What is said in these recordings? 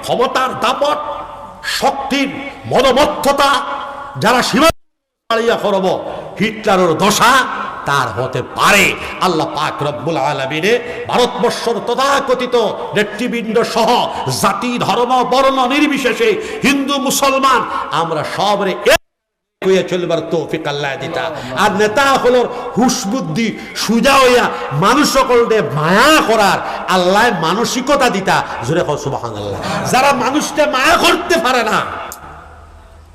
ক্ষমতার দাপট, শক্তির মদমত্ততা যারা সীমা ছাড়িয়া করব, হিটলারের দশা তার হতে পারে। আল্লাহ পাক রব্বুল আলামিনে ভারতবর্ষর তথাকথিত নেতৃবৃন্দ সহ জাতি, ধর্ম, বর্ণ নির্বিশেষে হিন্দু মুসলমান আমরা সবরে চলবার তৌফিক আল্লাহ দিতা। আর নেতা হলো হুশ বুদ্ধি সুজা হইয়া মানুষ সকলকে মায়া করার আল্লাহ মানসিকতা দিতা। জোরে কও সুবহানাল্লাহ। যারা মানুষকে মায়া করতে পারে না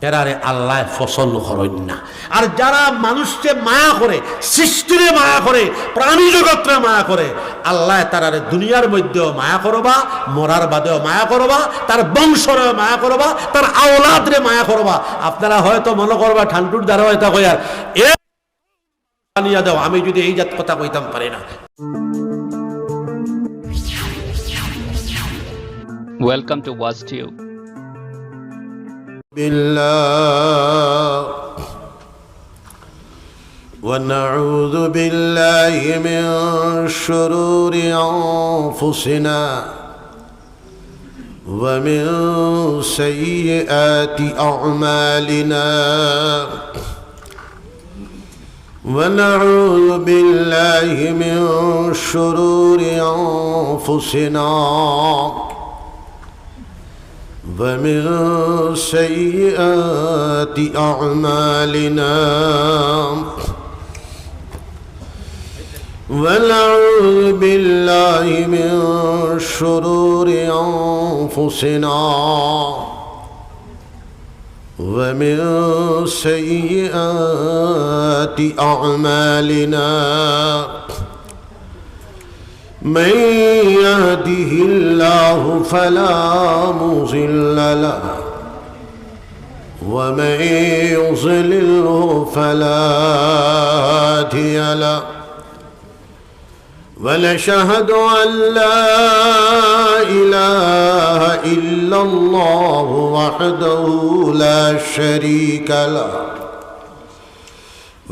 এরারে আল্লাহ পছন্দ করেন না। আর যারা মানুষকে মায়া করে, সৃষ্টিরে মায়া করে, প্রাণী জগৎরে মায়া করে, আল্লাহ তারারে দুনিয়ার মধ্যেও মায়া করবা, মরার বাদেও মায়া করবা, তার বংশরে মায়া করবা, তার আওলাদরে মায়া করবা। আপনারা হয়তো মনে করবা ঠান্ডুর দ্বারা হয়তো কইয়ার এ বানিয়া দাও, আমি যদি এই জাত কথা কইতাম পারি না। Welcome to Waz Tube. بالله ونعوذ بالله من شرور أنفسنا ومن سيئات أعمالنا ونعوذ بالله من شرور أنفسنا ومن سيئات أعمالنا ونعوذ بالله من شرور أنفسنا ومن سيئات أعمالنا من يهده الله فلا مضل له ومن يضلله فلا هادي له ونشهد أن لا إله إلا الله وحده لا شريك له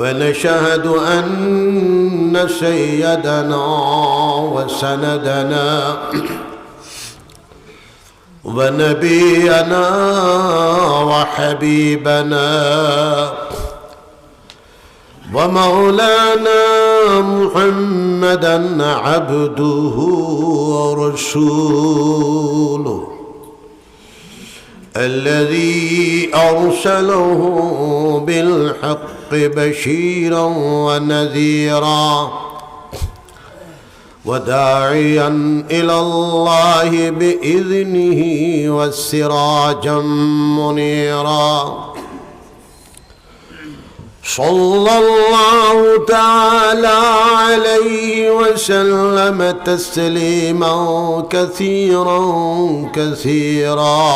ونشهد أن سيدنا وسندنا ونبينا وحبيبنا ومولانا محمدا عبده ورسوله الذي أرسله بالحق بشيرا ونذيرا وداعيا إلى الله بإذنه وسراجا منيرا صلى الله تعالى عليه وسلم تسليما كثيرا كثيرا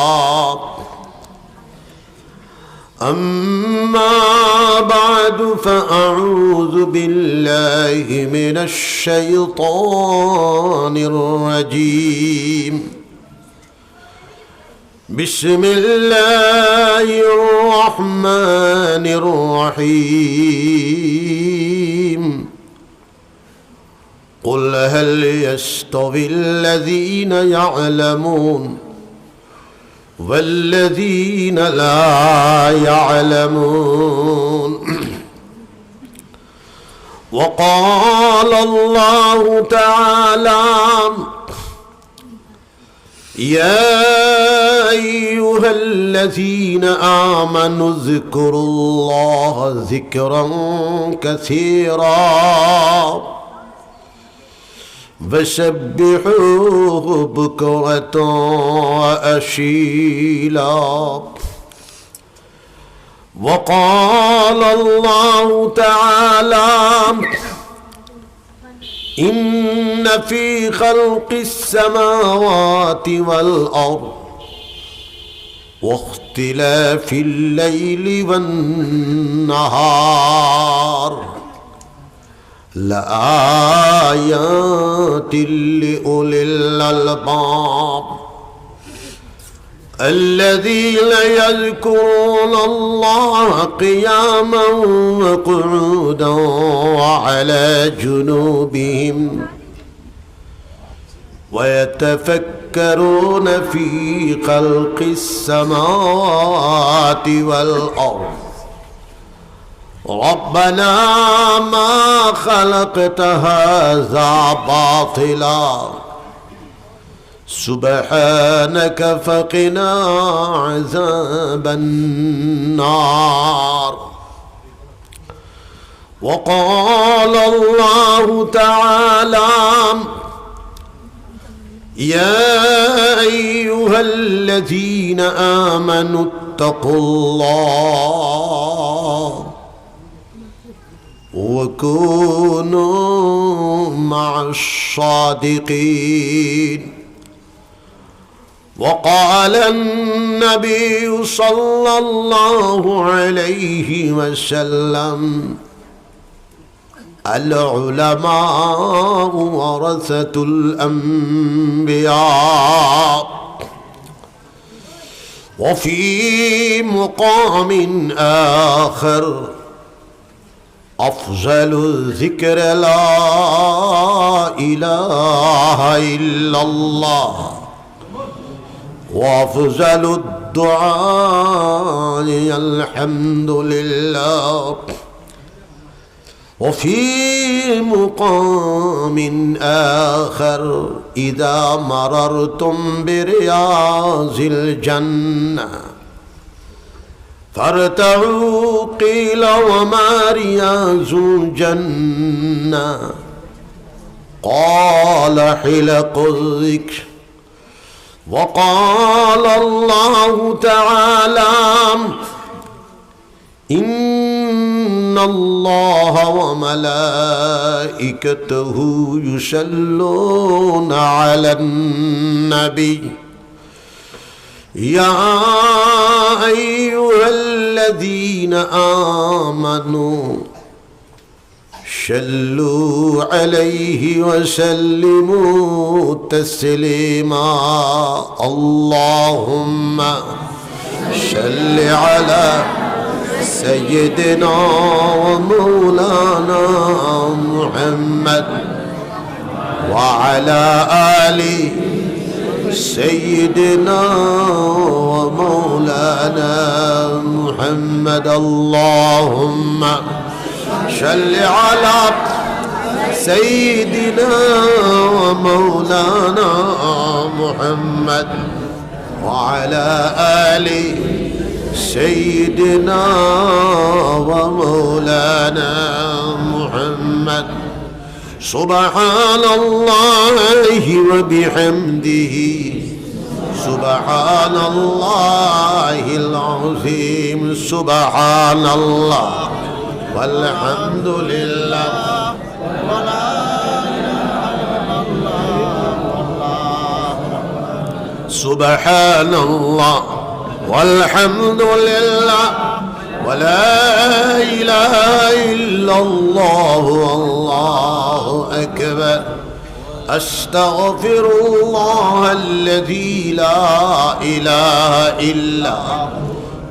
أما بعد فأعوذ بالله من الشيطان الرجيم بسم الله الرحمن الرحيم قل هل يستوي الذين يعلمون والذين لا يعلمون وقال الله تعالى يا أيها الذين آمنوا اذكروا الله ذكرا كثيرا فسبحوه بكرة وأصيلا وقال الله تعالى إن في خلق السماوات والأرض واختلاف الليل والنهار لآيات لأولي الألباب الذين يذكرون الله قياما وقعودا وعلى جنوبهم ويتفكرون يتفكرون في خلق السماوات والأرض ربنا ما خلقت هذا باطلا سبحانك فقنا عذاب النار. وقال الله تعالى يا أيها الذين آمنوا اتقوا الله وكونوا مع الصادقين. وقال النبي صلى الله عليه وسلم العلماء ورثة الأنبياء. وفي مقام آخر أفضل ذكر لا إله إلا الله وأفضل الدعاء الحمد لله. وفي مقام آخر إذا مررتم برياض الجنة فارتعوا قيل وما رياض الجنة قال حلق الذكر. وقال الله تعالى إن الله وملائكته يصلون على النبي يا أيها الذين آمنوا صلوا عليه وسلموا تسليما. اللهم صل على سيدنا ومولانا محمد وعلى آل سيدنا ومولانا محمد. اللهم صل على سيدنا ومولانا محمد وعلى آل سيدنا ومولانا محمد. سبحان الله وبحمده سبحان الله العظيم. سبحان الله والحمد لله ولا إله إلا الله. سبحان الله والحمد لله ولا إله إلا الله والله أكبر. أستغفر الله الذي لا إله إلا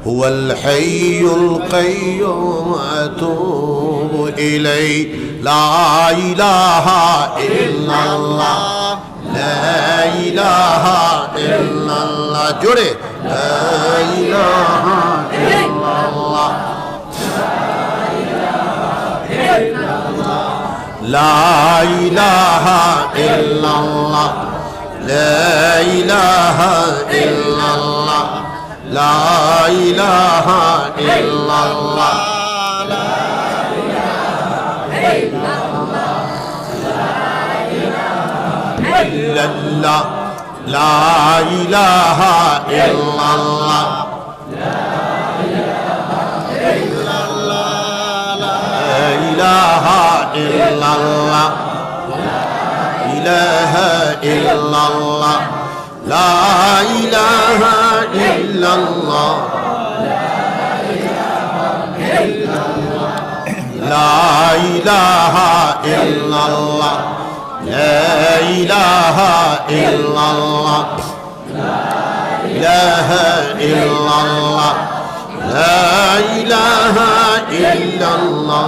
هو الحي القيوم أتوب إليه. لا إله إلا الله لا إله إلا الله. جري لا إله إلا الله لا إله إلا الله لا إله إلا الله لا إله إلا الله لا إله إلا الله إلا الله لا إله إلا الله لا إله إلا الله إله إلا الله لا إله إلا الله لا إله إلا الله لا إله إلا الله لا إله إلا الله لا إله إلا الله لا إله إلا الله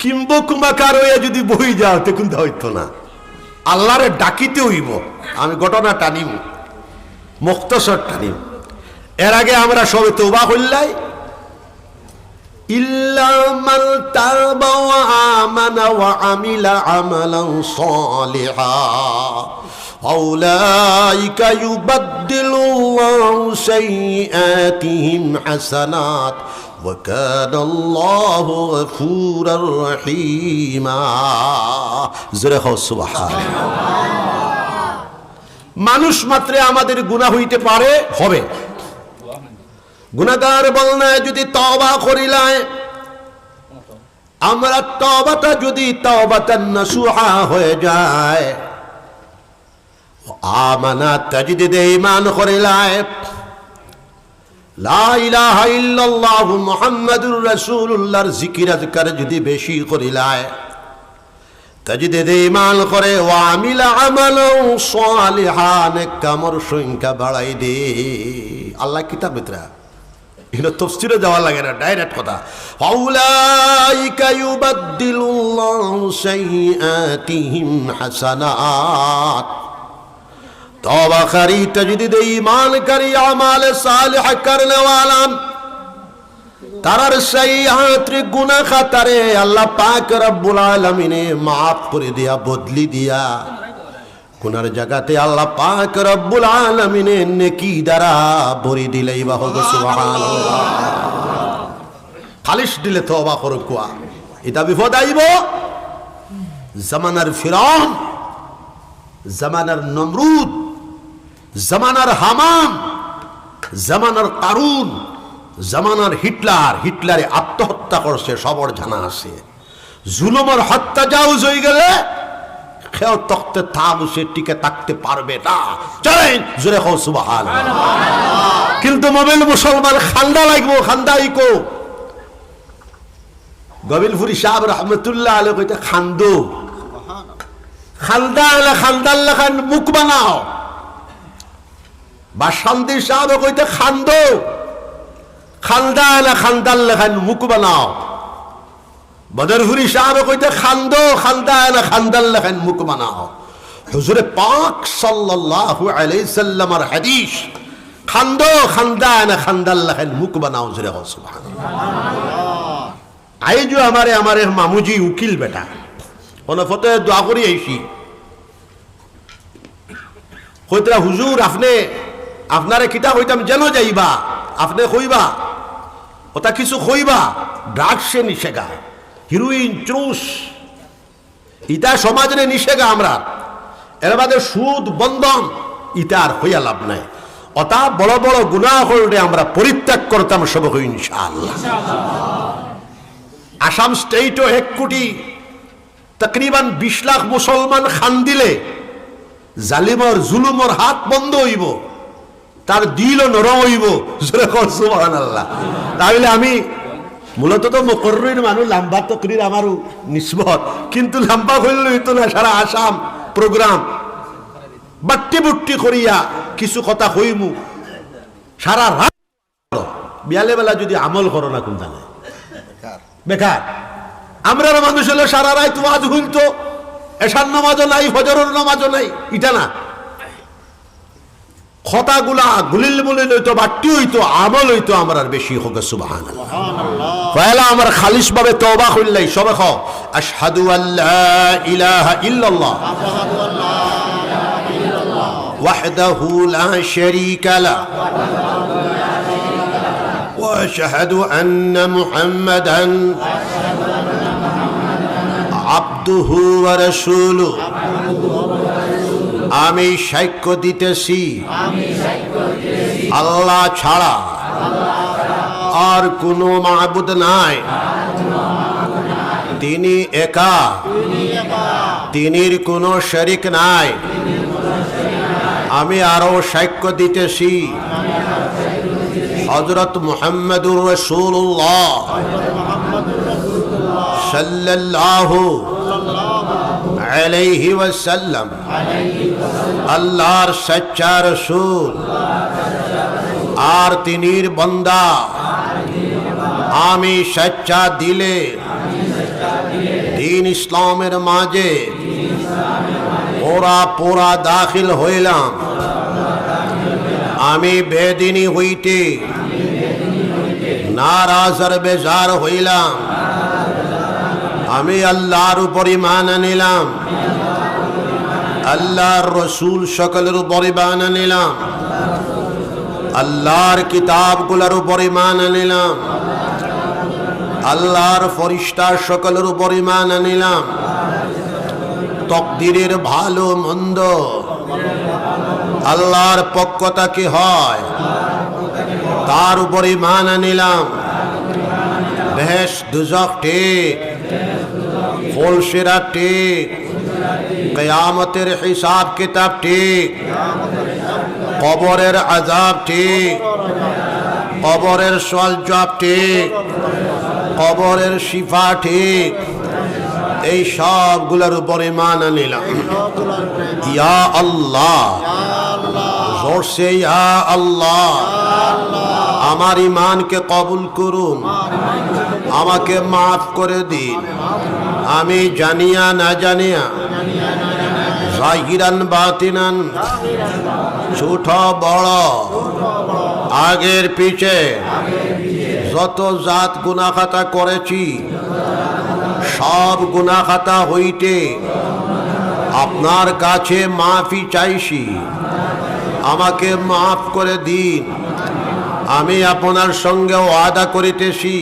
কিম্ব কুমাকার হইয়া যদি বই যাও তখন হইতো না, আল্লাহরে ডাকিতে হইব। আমি ঘটনা টানিম, মুক্তসর টানিম। এর আগে আমরা সবে তওবা করলাই, ইল্লা মান তাবা ওয়া আমানা ওয়া আমিলা আমালান সালিহা আউলাইকা ইউবাদদিলুল্লাহু সাইয়্যাতিহিম হাসানাত ওয়া কানাল্লাহু গফুরার রহিমা। জোরে হও সুবহানাল্লাহ। মানুষ মাত্রে আমাদের গুনাহ হইতে পারে, হবে। গুনাহগার বলনা যদি তওবা করিলাই, আমরা তওবাটা যদি তওবাতান নাসুহা হয়ে যায়, আমানা তাজদিদে ঈমান করিলাই, লা ইলাহা ইল্লাল্লাহ মুহাম্মাদুর রাসূলুল্লাহর জিকির আজকার যদি বেশি করিলাই, তাজদিদে ঈমান করে, ওয়া আমিলা আমালান সালিহান, কামর সংখ্যা বাড়াই দে। আল্লাহ কিতাব ভিতরা এটা তাফসীরে যাওয়া লাগে না, ডাইরেক্ট কথা। আউলাইকা ইউবাদদিলুল্লাহু সাইয়্যাতিহিম হাসানাত। তওবা করি, তাজদিদ ঈমান করি, আমাল সালিহ করনে वाला তারার সাইয়্যাত গুনাহ খাতারে আল্লাহ পাক রব্বুল আলামিনে maaf করে দিয়া, বদলি দিয়া, গুনার জায়গাতে আল্লাহ পাক রব্বুল আলামিনে নেকি দ্বারা ভরি দিলেই বা হবে সুবহানাল্লাহ। খালিস দিলে তওবা করো কোয়া, এটা বিপদ আইব। জামানার ফিরাউন, জামানার নমরুদ, জামানার হামান, জামানার কারুন, জামানার হিটলার, হিটলারে আত্মহত্যা করছে, সবর জানা আছে। জুলুমের হত্যা জাউজ হয়ে গেলে কেউ তখতে থামসে টিকে থাকতে পারবে না। চলেন জোরে হও সুবহানাল্লাহ। কিন্তু মোবাইল মুসলমান খান্দা লাগবো, খান্দাইকো। গোবিন্দপুরি সাহেব রহমতুল্লাহ আলাইহি কইতে খান্দো, খান্দা আলা খান্দাল লাখান মুখ বানাও। বাসন্তি সাহেব কইতে খান্দো, খান্দা আলা খান্দাল লাখান মুখ বানাও। বদরপুরি সাহেব কইতে খান্দো, খান্দা আলা খান্দাল লাখান মুখ বানাও। হুজুরে পাক সাল্লাল্লাহু আলাইহি সাল্লামের হাদিস, খান্দো, খান্দা আলা খান্দাল লাখান মুখ বানাও। জোরে হও সুবহানাল্লাহ। আইজো আমারে মামুজি উকিল বেটা ওনা ফতে দোয়া করি আইছি, কইতরা হুজুর আপনি আপনারে কিতা কইতাম যেন যাইবা, আপনি কইবা ওটা কিছু কইবা, ড্রাগসে নিষেগা, হিরোইন, চুষ, ইটা সমাজে নিষেগা। আমরা এর বাদে সুদ, বন্ধন, ইটা আর হইয়া লাভ নাই। ওটা বড় বড় গুনাহ করলে আমরা পরিত্যাগ করতাম সব হই ইনশাআল্লাহ। আসাম স্টেটও 1 কোটি তকরিবান 20 লাখ মুসলমান খান দিলে জালিমর জুলুমর হাত বন্ধ হইব, তার দিলও নরম হইব। সুবহানাল্লাহ। তাহলে আমি মূলত তো মুকররির মানুষ, লম্বা তকরির আমারও নিসবত, কিন্তু লম্বা হইল হইতো না। সারা আসাম প্রোগ্রাম বাট্টি বুট্টি করিয়া কিছু কথা হইমু, সারা রাত বিয়ালে বেলা যদি আমল করো না কোন জানে বেকার। আমরা মানুষ হলে সারা রাত ওয়াজ হইতো, এশার নামাজও নাই, ফজরের নামাজও নাই, এটা না। কথাগুলা গুলিল মুলিল হইতো, বাট্টি হইতো, আমল হইতো আমার বেশি হোক। সুবহানাল্লাহ। পয়লা আমার খালিস ভাবে তওবা কইলাই সবে খাও, আশহাদু আল্লা ইলাহা ইল্লাল্লাহ ওয়াহদাহু লা শারীকা লা ওয়া আশহাদু আন্না মুহাম্মাদান আবদুহু ওয়া রাসূলুহু। আমি সাক্ষ্য দিতেছি আল্লাহ ছাড়া আর কোনো মাবুদ নাই, তিনি একা, তিনির কোনো শরীক নাই। আমি আরো সাক্ষ্য দিতেছি হযরত মুহাম্মদুর রাসূলুল্লাহ সাল্লাল্লাহু আলাইহি ওয়াসাল্লাম আল্লাহর সচ্চা রাসূল আর তিনির বান্দা। আমি সচ্চা দিলে দিন ইসলামের মাঝে পোড়া দাখিল হইলাম। আমি বেদিনী হইতে নারাজ আর বেজার হইলাম। আমি আল্লাহর উপর ঈমান আনিলাম, আল্লাহর রসুল সকলের উপর ঈমান আনিলাম, আল্লাহর কিতাবগুলোর উপর ঈমান আনিলাম, আল্লাহর ফরিস্তা সকলের উপর ঈমান আনিলাম। তকদিরের ভালো মন্দ আল্লাহর পক্ষ থেকে হয়, তার উপর ঈমান আনিলাম। বেহেশত দুজখ ঠিক, ফুলসিরাত ঠিক, কিয়ামতের হিসাব কিতাব ঠিক, কবরের আযাব ঠিক, কবরের সওয়াল জবাব ঠিক, কবরের শিফা ঠিক, এই সবগুলোর উপর ঈমান আনিলাম। ইয়া আল্লাহ, জোর সে ইয়া আল্লাহ, আমার ঈমানকে কবুল করুন, আমাকে মাফ করে দিন। আমি জানিয়া না জানিয়া, জাহিরান বাতিনান, ছোট বড়, আগের পিছে যত জাত গুনাহ খাতা করেছি, সব গুনাহ খাতা হইতে আপনার কাছে মাফি চাইছি, আমাকে মাফ করে দিন। আমি আপনার সঙ্গে ওয়াদা করিতেছি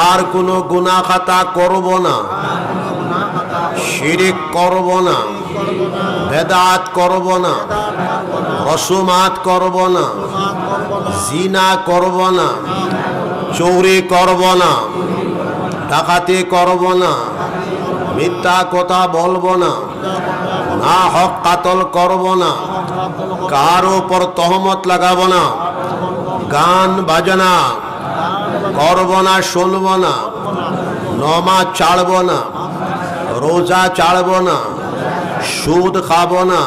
আর কোনো গুনাহ খাতা করব না, শিরিক করব না, বেদাত করব না, রসুমাত করব না, জিনা করব না, চুরি করব না, ডাকাতি করব না, মিথ্যা কথা বলবো না, না হক কাতল করব না, কার উপর তহমত লাগাবো না, গান বাজনা করব না, শুনব না, নমাজ ছাড়ব না, রোজা ছাড়ব না, সুদ খাবো না,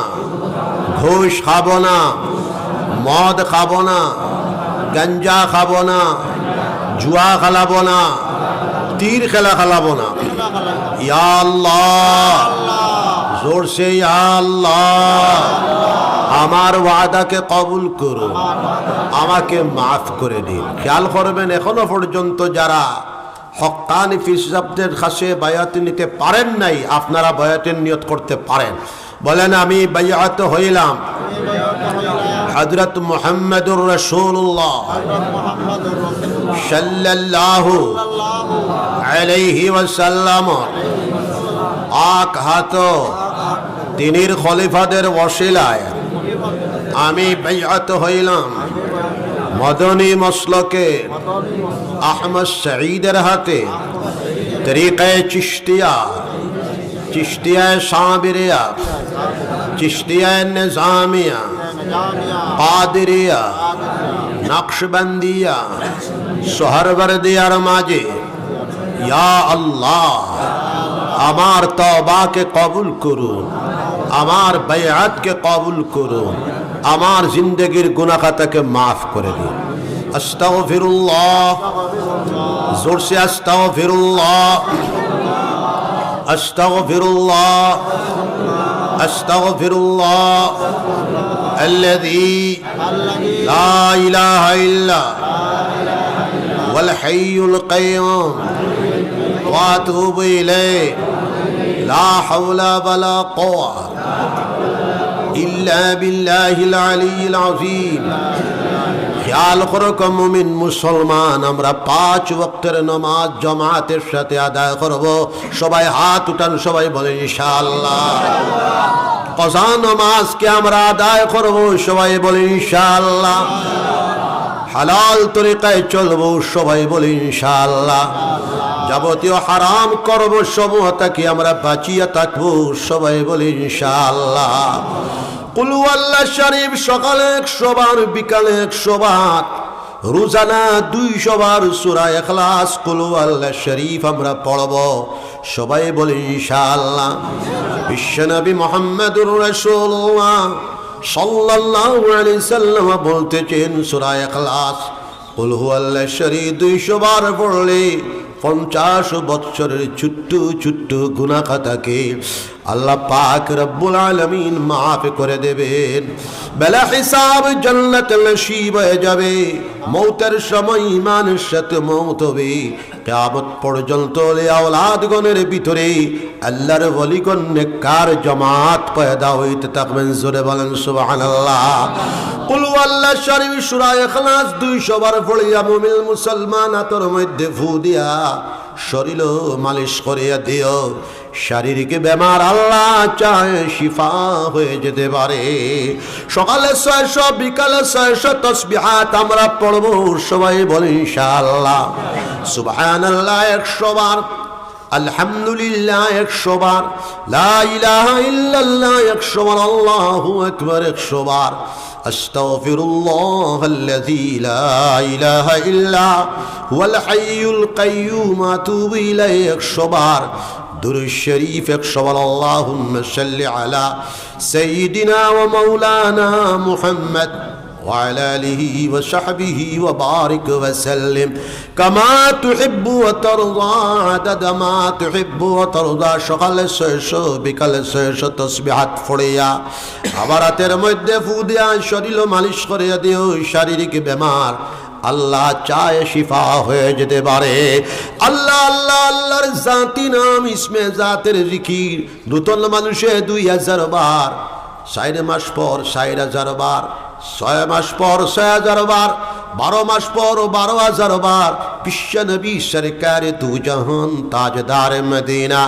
ঘুষ খাবো না, মদ খাবো না, গঞ্জা খাবো না, জুয়া খেলাবো না, তীর খেলা খেলাবো না। ইয়া আল্লাহ, জোর সে ইয়া আল্লাহ, আমার ওয়াদাকে কবুল করুন, আমাকে মাফ করে দিন। খেয়াল করবেন, এখনো পর্যন্ত যারা হক্কানি ফিসাবদের কাছে বায়াত নিতে পারেন নাই, আপনারা বায়াতের নিয়ত করতে পারেন। বলেন, আমি বায়াত হইলাম হযরত মুহাম্মদুর রাসূলুল্লাহ সাল্লাল্লাহু আলাইহি ওয়াসাল্লাম পাক হাত তিনির খলিফাদের ওসিলায় আমি বায়াত হইলাম মদনী মসলকে আহমদ সঈদের হাতে, তরিকায়ে চিশতিয়া, চিশতিয়ায়ে সাবিরিয়া, চিশতিয়ায়ে নিজামিয়া, কাদেরিয়া, নকশবন্দিয়া, সোহরবর্দিয়ার মাঝে ইয়া আল্লাহ আমার তওবাকে কবুল করুন, আমার বায়াতকে কবুল করুন, আমার জিন্দগির গুনাহ খাতাকে মাফ করে দিন। আস্তাগফিরুল্লাহ, জোর সে আস্তাগফিরুল্লাহ, আস্তাগফিরুল্লাহ, আস্তাগফিরুল্লাহ আল্লাযী লা ইলাহা ইল্লা ওয়াল হাইয়ুল কাইয়্যুম ওয়া আতুবু ইলাইহি লা হাওলা ওয়ালা কুওয়াতা ইল্লা বিল্লাহিল আলিয়্যিল আযীম। খেয়াল করো মুমিন মুসলমান, আমরা 5 ওয়াক্তের নামাজ জামাতের সাথে আদায় করব। সবাই হাত উঠান, সবাই বলেন ইনশাআল্লাহ। কযা নামাজকে আমরা আদায় করব, সবাই বলেন ইনশাআল্লাহ। হালাল তরিকায় চলব, সবাই বলেন ইনশাআল্লাহ। যাবতীয় হারাম করব সমূহ থেকে আমরা বাঁচিয়ে থাকবো, সবাই বলেন ইনশাআল্লাহ। কুল ওয়াল্লাহ শরীফ সকালে 100 বার, বিকালে 100 বার, রোজানা 200 বার সূরা ইখলাস কুল ওয়াল্লাহ শরীফ আমরা পড়ব, সবাই বলে ইনশাআল্লাহ। বিশ্বনবী মুহাম্মদুর রাসূলুল্লাহ সাল্লাল্লাহু আলাইহি সাল্লাম বলতেছেন, সূরা ইখলাস কুল ওয়াল্লাহ শরীফ 200 বার পড়লে 50 বছরের ছোট্ট ছোট্ট গুনাহ খাতাকে আল্লাহ পাক রব্বুল আলামিন মাফ করে দেবেন। বেলা হিসাব জান্নাত নসিব হয়ে যাবে। মৌতের সময় ইমানের সাথে মৌত হবে। কিয়ামত পর্যন্ত আওলাদগণের ভিতরে আল্লাহর ওলিগণ নেককার জামাত পয়দা হইতে থাকবেন। জোরে বলেন সুবহানাল্লাহ। কুল ওয়াল্লাহ শরীফ সূরা ইখলাস 200 বার পড়িয়া মুমিন মুসলমান আতর মধ্যে ফু দিয়া শরীর মালিশ করিয়া দিও। শারীরিক বেমার আল্লাহ চায় শিফা হয়ে যেতে পারে। সকালে 600 বিকালে 600 তাসবিহাত আমরা পড়ব। সবাই বলেন ইনশাআল্লাহ। সুবহানাল্লাহ 100 বার, আলহামদুলিল্লাহ 100 বার, লা ইলাহা ইল্লাল্লাহ 100 বার, আল্লাহু আকবার 100 বার, আস্তাগফিরুল্লাহাল্লাযী লা ইলাহা ইল্লা হুয়াল হাইয়ুল কাইয়্যুম আতুবু ইলাইহি 100 বার, দুরূদ শরীফ 100 বার, আল্লাহুম্মা সাল্লি আলা সাইয়্যিদিনা ওয়া মাওলানা মুহাম্মদ وعلى آله وصحبه وبارك وسلم كما تحب وترضى عدد ما تحب وترضى। সকালে 600 বিকালে 600 তাসবিহাত পড়িয়া আবার রাতের মধ্যে ফু দিয়া শরীর মালিশ করিয়া দিও। শারীরিক বেমার আল্লাহ চায় শিফা হয়ে যেতে পারে। আল্লাহ আল্লাহ আল্লাহর জাতি নাম ইসমে জাতের জিকির নতুন মানুষে 2000 বার, 4 মাস পর 4000 বার, 6 মাস পর 6000 বার, 12 মাস পর 12000 বার। বিশ্ব নবী সরকার দু জাহান তাজদার মদিনা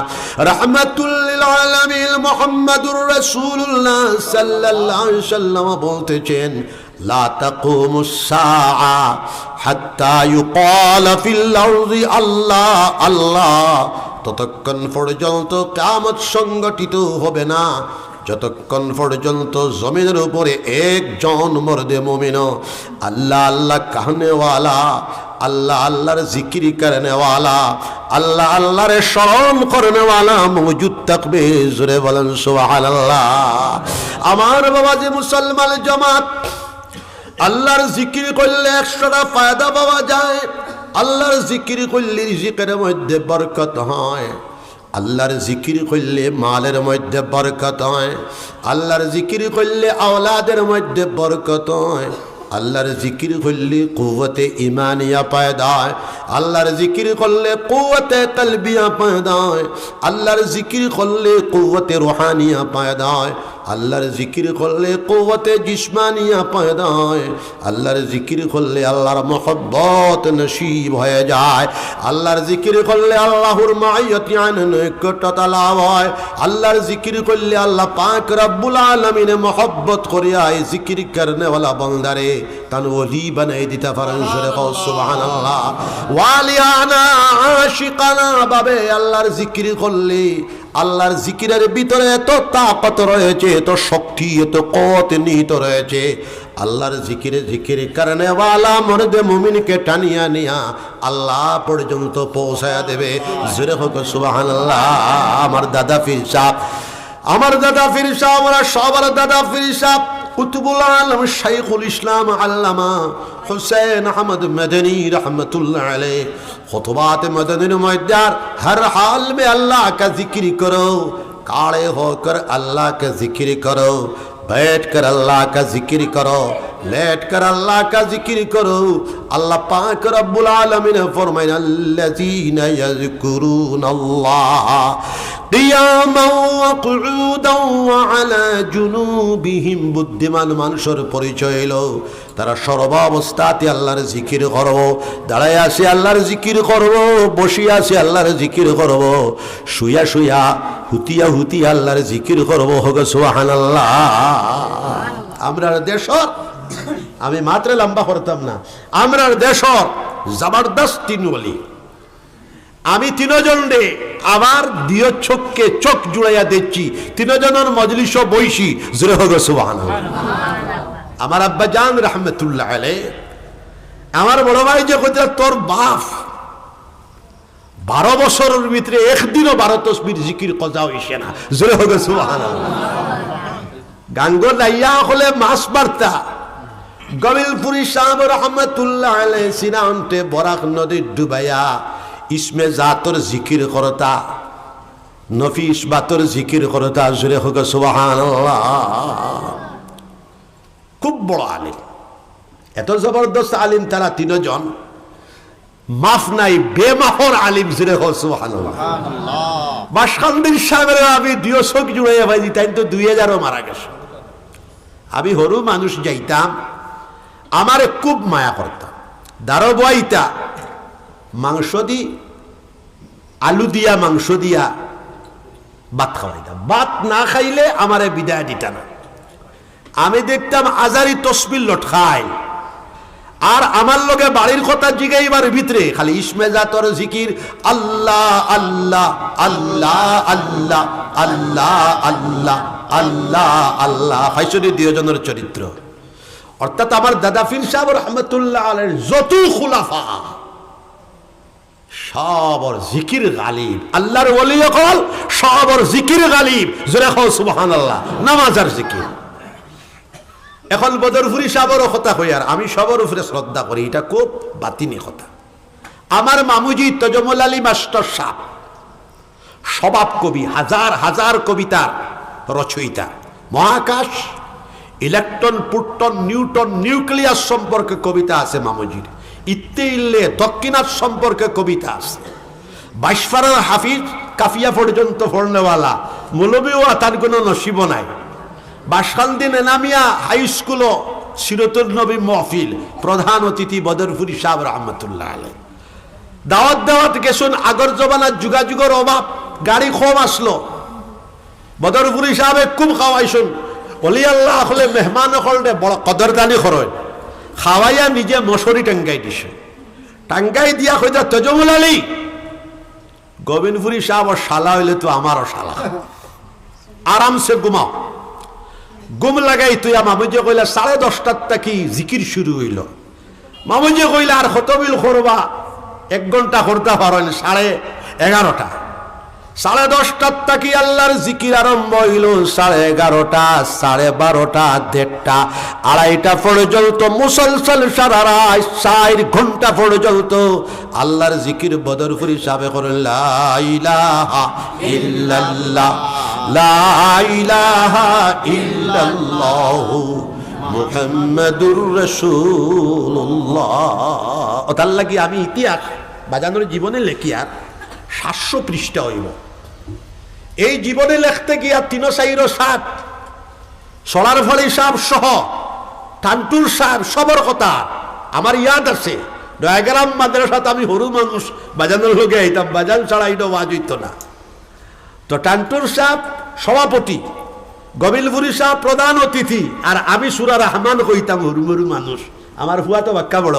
রহমাতুল লিল আলামিন মুহাম্মাদুর রাসূলুল্লাহ সাল্লাল্লাহু আলাইহি ওয়াসাল্লাম বলতেছেন, লা তাকুমুস সাআ হাত্তা ইউকাল ফিল আরদি আল্লাহ আল্লাহ। ততক্ষণ পর্যন্ত কিয়ামত সংগঠিত হবে না যতক্ষণ পর্যন্ত জমিনের উপরে একজন মর্দে মুমিন আল্লাহ আল্লাহ कहनेवाला, আল্লাহ আল্লাহর জিকির করনেওয়ালা, আল্লাহ আল্লাহর স্মরণ করনেওয়ালা মওজুদ থাকবে। জোরে বলেন সুবহানাল্লাহ। আমার বাবাজি মুসলমান জামাত, আল্লাহর জিকির করলে 100টা ফায়দা পাওয়া যায়। আল্লাহর জিকির করলে রিজিকের মধ্যে বরকত হয়। আল্লাহর জিকির করলে মালের মধ্যে বরকত হয়। আল্লাহর জিকির করলে আওলাদের মধ্যে বরকত হয়। আল্লাহর জিকির করলে কুওয়াতে ঈমানিয়া পয়দা হয়। আল্লাহর জিকির করলে কুওয়াতে কলবিয়া পয়দা হয়। আল্লাহর জিকির করলে কুওয়াতে রুহানিয়া পয়দা হয়। আল্লাহর জিকির করলে কুওয়াতে জিসমানিয়া পয়দা হয়। আল্লাহর জিকির করলে আল্লাহর মহব্বত নসিব হয়ে যায়। আল্লাহর জিকির করলে আল্লাহর মাইয়াতি আননৈকটতা লাভ হয়। আল্লাহর জিকির করলে আল্লাহ পাক রব্বুল আলামিন মহব্বত করিয়া এই জিকির করনেওয়ালা বান্দারে তান ওলি বানাই দিতে পারেন। জোরে কও সুবহানাল্লাহ। ওয়ালিয়ানা আশিকানা বাবে আল্লাহর জিকির করলে আল্লাহর জিকিরের ভিতরে এত তাকত রয়েছে, এত শক্তি, এত কত নিহিত রয়েছে। আল্লাহর জিকিরে জিকির করনেওয়ালা মর্দে মুমিনকে টানিয়া নিয়া আল্লাহ পর্যন্ত পৌঁছায়া দেবে। জোরে হোক সুবহানাল্লাহ। আমার দাদা পীর সাহেব, আমার দাদা পীর সাহেব, আমরা সবার দাদা পীর সাহেব কুতুবুল আলম শাইখুল ইসলাম আল্লামা হুসেন আহমদ মদনী रहमतुल्लाह अलैह खुतबात मदनी मध्य हर हाल में अल्लाह का जिक्र करो, काड़े होकर अल्लाह का जिक्र करो, बैठ कर अल्लाह का जिक्र करो, लेट कर अल्लाह का जिक्र करो। अल्लाह पाक रब्बुल आलमीन ने फरमाया अल्लज़ीना यज़कुरूनल्लाह कियामन व कुऊदन व अला जुनूबिहिम। বুদ্ধিমান মানুষের পরিচয় হলো তারা সর্বাবস্থাতে আল্লাহর জিকির করব। দাঁড়ায় আছে আল্লাহর জিকির করব, বসে আছে আল্লাহর জিকির করব, শুয়া শুয়া হুতিয়া হুতিয়া আল্লাহর জিকির করব। হোক সুবহানাল্লাহ। আমরার দেশর, আমি মাত্র লম্বা করতাম না, আমরার দেশর জবরদস্ত তিন ওলি। আমি তিনজন রে আবার দিও চোখকে চোখ জুড়াইয়া দেখছি, তিনজনের মজলিস বইছি। জোরে হোক সুবহানাল্লাহ। আমার আব্বা জান রহমতুল্লাহ আলাইহ, আমার বড় ভাই যে কইতে তোর বাপ 12 বছরের ভিতরে একদিনও 12 তসবির জিকির কজা হইছে না। জোরে হোক সুবহানাল্লাহ। গাঙ্গো লাইয়া হলে মাছ মারতা গোবিন্দপুরি সাহেব রহমতুল্লাহ আলাইহ সিনান্তে বরাক নদী ডুবাইয়া ইসমে জাতর জিকির করতা, নফিস বাতর জিকির করতা, জোরে হোক সুবহানাল্লাহ। খুব বড় আলিম, এত জবরদস্ত আলিম তারা তিনজন, মাফ নাই বেমাফর আলিম, জোরে হোক সুবহানাল্লাহ। বাসকান্দির সাহেবের আমি দুই চোখ জুড়াইয়া ভাইজি, তাই তো 2000ও মারা গেছে। আমি হরু মানুষ যাইতাম, আমারে খুব মায়া করতাম, দাঁড়ো বইতা মাংস দি আলু দিয়া মাংস দিয়া ভাত খাওয়াইতাম, ভাত না খাইলে আমারে বিদায় দিতা না। আমি দেখতাম আজারি তসবির লট খাই, আর আমার লগে বাড়ির কথা জিগাইবার ভিতরে খালি ইসমে জাতর জিকির, আল্লাহ আল্লাহ আল্লাহ আল্লাহ আল্লাহ আল্লাহ আল্লাহ আল্লাহ। ফাইসরি দুজনের চরিত্র, অর্থাৎ আমার দাদা পীর সাহেব রহমতুল্লাহ আলাইহির যত খুলাফা সবর জিকির গালিব, আল্লাহর ওলি হল সবর জিকির গালিব, জোরে কও সুবহানাল্লাহ। নামাজ আর জিকির। এখন বদরপুরি সাহেবেরও কথা কই, আর আমি সবার উপরে শ্রদ্ধা করি, এটা খুব বাতিনি কথা। আমার মামুজি তজমুল আলী মাস্টার সাহেব স্বভাব কবি, হাজার হাজার কবিতার রচয়িতা। মহাকাশ, ইলেকট্রন, প্রোটন, নিউটন, নিউক্লিয়াস সম্পর্কে কবিতা আছে মামুজির। ইত্তে ইল্লে দক্ষিণাত সম্পর্কে কবিতা আছে। 22 পারার হাফিজ, কাফিয়া পর্যন্ত পড়নেওয়ালা, মৌলবীও তার কোনো নসিব নাই। বাসকান্দিন এনামিয়া হাই স্কুলও সিরতুল নবী মহফিল, প্রধান অতিথি বদরপুরি সাহেব রহমতুল্লাহ আলাইহি। দাওয়াত গেছুন, আগর জমানার যোগাযোগের অভাব, গাড়ি কম আসলো, বদরপুরি সাহেব খুব খাওয়াইছুন। অলি আল্লাহ হলে মেহমান হলে বড় কদরদানি করেন, খাওয়াইয়া নিজে মশারি টাঙ্গাই দিছে। টাঙ্গাই দিয়া কইতা তজমুল আলী, গোবিন্দপুরি সাহেব শালা হইলে তো আমারও শালা, আরামসে ঘুমাও। গুম লাগাই তুই মামুজে কইলা 10:30টার থাকি জিকির শুরু হইল। মামুজে কইলা আর খতবিল করবা 1 ঘন্টা করতে পারেন 11:30। 10:30টার থাকি আল্লাহর জিকির আরম্ভ হইল 11:30, 12:30, 1:30, 2:30 পর্যন্ত মুসলসল সারা রাত 4 ঘন্টা পর্যন্ত আল্লাহর জিকির বদরপুরি সাহেব করেন। লা ইলাহা ইল্লাল্লাহ, লা ইলাহা ইল্লাল্লাহ মুহাম্মাদুর রাসূলুল্লাহ। ওটার লাগি আমি ইতিহাস বাজানোর জীবনে লেখি আর 700 পৃষ্ঠা হইব। এই জীবনে লিখতে গিয়া 3 সাহেব, সরার ফলি সাহেব সহ টান্টুর সাহেব সবর কথা আমার ইয়াদ আছে। দয়াগ্রাম মাদ্রাসাত আমি হরু মানুষ, বাজানোর লোকে আইতাম, বাজান ছাড়া এটা ওয়াজ হইত না। তো টান্টুর সাহেব সভাপতি, গোবিন্দপুরি সাহেব প্রধান অতিথি, আর আমি সূরা রহমান কইতাম, হরু মরু মানুষ, আমার হুয়া তো বাক্কা বড়।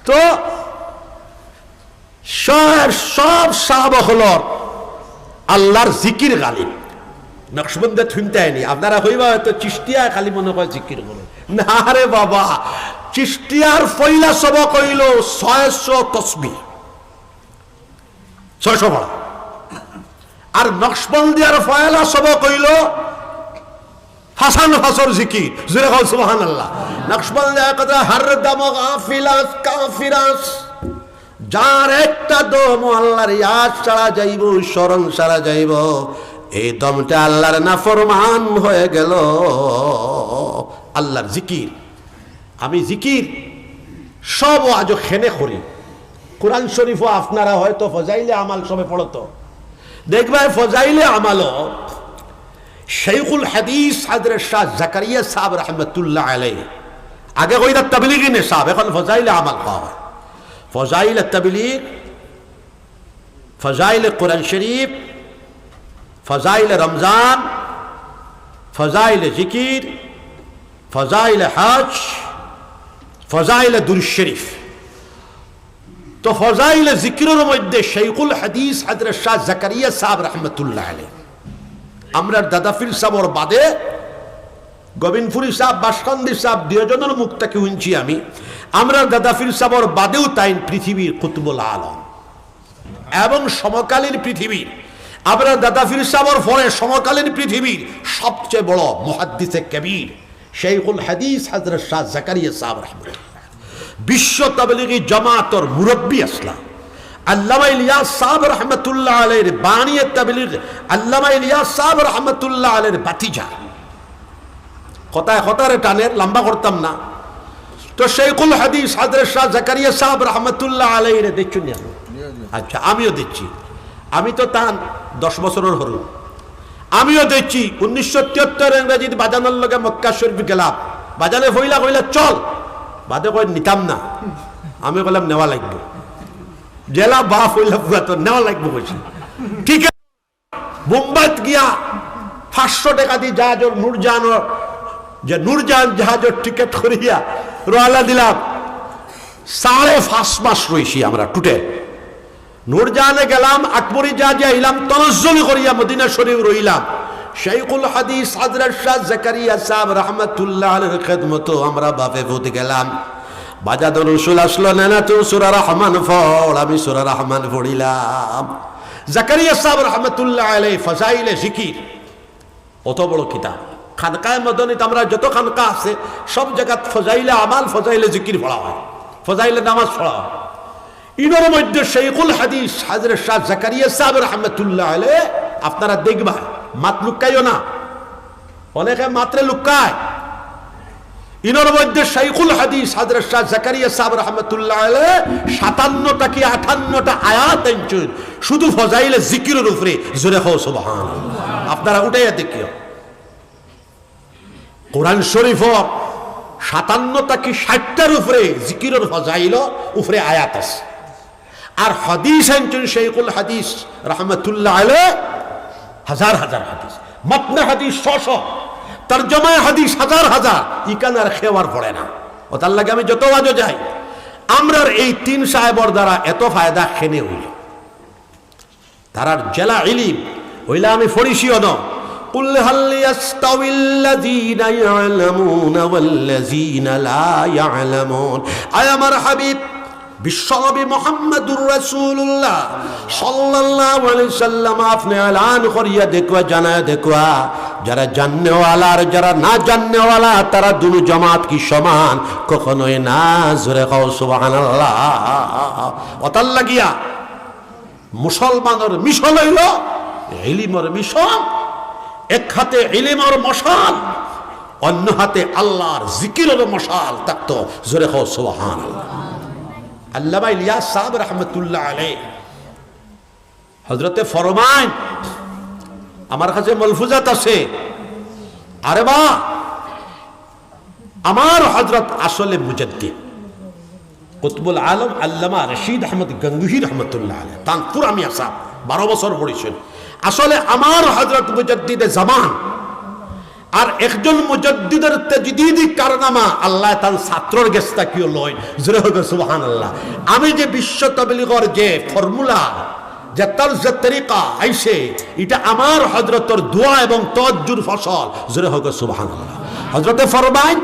তো সব সাহাব হলর আল্লাহর জিকির গালিব। নকশবন্দে শুনতে আইনি, আপনারা কইবা হয়তো চিস্তিয়া খালি মনে হয় জিকির করে, না রে বাবা, চিস্তিয়ার পয়লা সব কইল 600 তসবিহ, 600 পড়া। আর নকশবন্দিয়ার পয়লা সব কইল হাসান হাসর জিকির, জোরে কও সুবহানাল্লাহ। নকশবন্দিয়া কথা হর দম গাফিলাস কাফিরাস, যার একটা দম আল্লাহর ইয়াদ ছাড়া যাইব, স্মরণ ছাড়া যাইব, এই দমটা আল্লাহর নাফরমান হয়ে গেল। আল্লাহর জিকির, আমি জিকির সব আজ খেনে করি। কোরআন শরীফও আপনারা হয়তো ফজাইলে আমাল সবে পড়তো, দেখবে ফজাইলে আমালও শেখুল হাদিস হযরত শাহ জাকারিয়া সাহেব রহমতুল্লাহ আলাইহি, আগে কইরা তাবলীগী নিসাব, এখন ফজাইলে আমাল পাওয়া। ফজাইল তাবলীগ, ফজাইল কোরআন শরীফ, ফজাইল রমজান, ফজাইল জিকির, ফজাইল হজ, ফজাইল দুরূদ শরীফ। তো ফজাইল জিকিরের মধ্যে শেখুল হাদিস হযরত শাহ জাকারিয়া সাহেব রহমতুল্লাহ আলাইহি, আমরা দাদা পীর সাহেবের বাদে গোবিন্দপুরি সাহেব, বাসকান্দি সাহেব দুজনের মুখ থেকে শুনছি আমি। আমরা দাদা পীর সাহেবের বাদেও তাই পৃথিবীর কুতুবুল আলম এবং সমকালীন পৃথিবীর, আমরা দাদা পীর সাহেবের পরে সমকালীন পৃথিবীর সবচেয়ে বড় মুহাদ্দিসে কবির শেখুল হাদিস হযরত শাহ জাকারিয়া সাহেব রহমতুল্লাহ, বিশ্ব তাবলীগী জামাতের মুরব্বী আসলাম। আল্লামা ইলিয়াস সাহেব রহমতুল্লাহ আলাইহির বানিয়ে তাবলীগ, আল্লামা ইলিয়াস সাহেব রহমতুল্লাহ আলাইহির ভাতিজা। কথায় কথারে টানের, লম্বা করতাম না। তো শেখুল হাদিস হযরত শাহ জাকারিয়া সাহেব রহমতুল্লাহ আলাইহির দেখছুন না? আচ্ছা, আমিও দেখছি। আমি তো তান 10 বছরের হল, আমিও দেখছি। 1973 ইংরেজিত বাজানোর লগে মক্কা শরীফ গেলাম। বাজানে হইলা কইলা চল, বাদে কই নিতাম না। আমি বললাম নেওয়া লাগবে। জেলা বাপ হইলা পুরা তো নেওয়া লাগবে বলছি। ঠিক আছে, মুম্বাইত গিয়া 500 টাকা দিয়ে জাহাজের নূরজাহানের, যে নূরজাহান জাহাজের টিকিট করিয়া রওনা দিলাম। 5.5 মাস রইছি আমরা টুটে। নূরজাহানে গেলাম, আকবরী জাহাজে আইলাম, তনজ্জুল করিয়া মদিনা শরীফ রইলাম। শেখুল হাদিস হযরত শাহ জাকারিয়া সাহেব রহমাতুল্লাহ আলাইহির খেদমত আমরা বাপে ভূত গেলাম। বাজাদ রসুল আসলো, না তুই সূরা রহমান পড়। আমি সূরা রহমান পড়িলাম। জাকারিয়া সাহেব রহমাতুল্লাহ আলাইহি ফাজাইলে জিকির, অত বড় কিতাব। খানকায়ে মদনীতে আমরা যত খানকা আছে সব জায়গা ফজাইলে আমাল, ফজাইলে জিকির পড়া হয়, ফজাইলে নামাজ পড়া হয়। ইনোর মধ্যে শেখুল হাদিস হযরত শাহ জাকারিয়া সাহেব রহমাতুল্লাহ আলাইহি, আপনারা দেখবা, মাত লুকাইও না, অনেকে মাত্রে লুকায়। ইনোর মধ্যে শেখুল হাদিস হযরত শাহ জাকারিয়া সাহেব রহমাতুল্লাহ আলাইহি 57টা কি 58টা আয়াত আনছেন শুধু ফজাইলে জিকিরের উপরে। জোরে কও সুবহানাল্লাহ। আপনারা উঠাইয়া দেখিও, কোরআন শরীফের 57টা কি 60টার উপরে জিকিরের ফজাইল উপরে আয়াত আছে। আর হাদিস আনছেন শেখুল হাদিস রহমাতুল্লাহ আলাইহি হাজার হাজার হাদিস, মাতনে হাদিস 100, তরজমায় হাদিস হাজার হাজার। ইকান আর খেওয়ার পড়ে না। ও তার লাগে আমি যত বাজো যাই, আমরার এই 3 সাহেবর দ্বারা এত ফায়দা খেনে হইল। তারার জেলা ইলিম হইলা আমি ফরিসিও ন। কুল হাল ইয়াস্তাউিল্লাযীনা ইয়ালামুনা ওয়াল্লাযীনা লা ইয়ালামুন। আয় আমার হাবিব বিশ্বনবী মুহাম্মদুর রাসূলুল্লাহ সাল্লাল্লাহু আলাইহি সাল্লাম, আপনি এলান করিয়া দেখবা, জানায়া দেখবা, যারা জাননে ওয়ালা আর যারা না জাননে ওয়ালা তারা দুনো জামাত কি সমান? কখনোই না। জোরে কও সুবহানাল্লাহ। ওতাল লাগিয়া মুসলমানের মিশন হইল ইলমের মিশন। এক হাতে ইলমের মশাল, অন্য হাতে আল্লাহর জিকিরের মশাল থাকতো। জোরে কও সুবহানাল্লাহ। আল্লামা ইলিয়াস সাহেব রহমতুল্লাহ আলাইহি হযরতে ফরমান, আমার কাছে মলফুজাত আছে, আরে বা আমার হযরত আসলে মুজাদ্দিদ কুতুবুল আলম আল্লামা রশিদ আহমদ গঙ্গুহি রহমতুল্লাহ আলাইহি তানপুর আমি আসা 12 বছর পড়েছেন। আসলে আমার হযরত মুজাদ্দিদে জামান। আর একজন মুজাদ্দিদের তাজদীদি কারনামা আল্লাহ তার ছাত্রর গেস্তা কিও লয়। জোরে হোক সুবহানাল্লাহ। আমি যে বিশ্ব তাবলীগের যে ফর্মুলা, যে তরজ তরিকা আইছে, এটা আমার হযরতের দোয়া এবং তাওয়াজ্জুর ফসল। জোরে হোক সুবহানাল্লাহ। হযরতে ফরমান,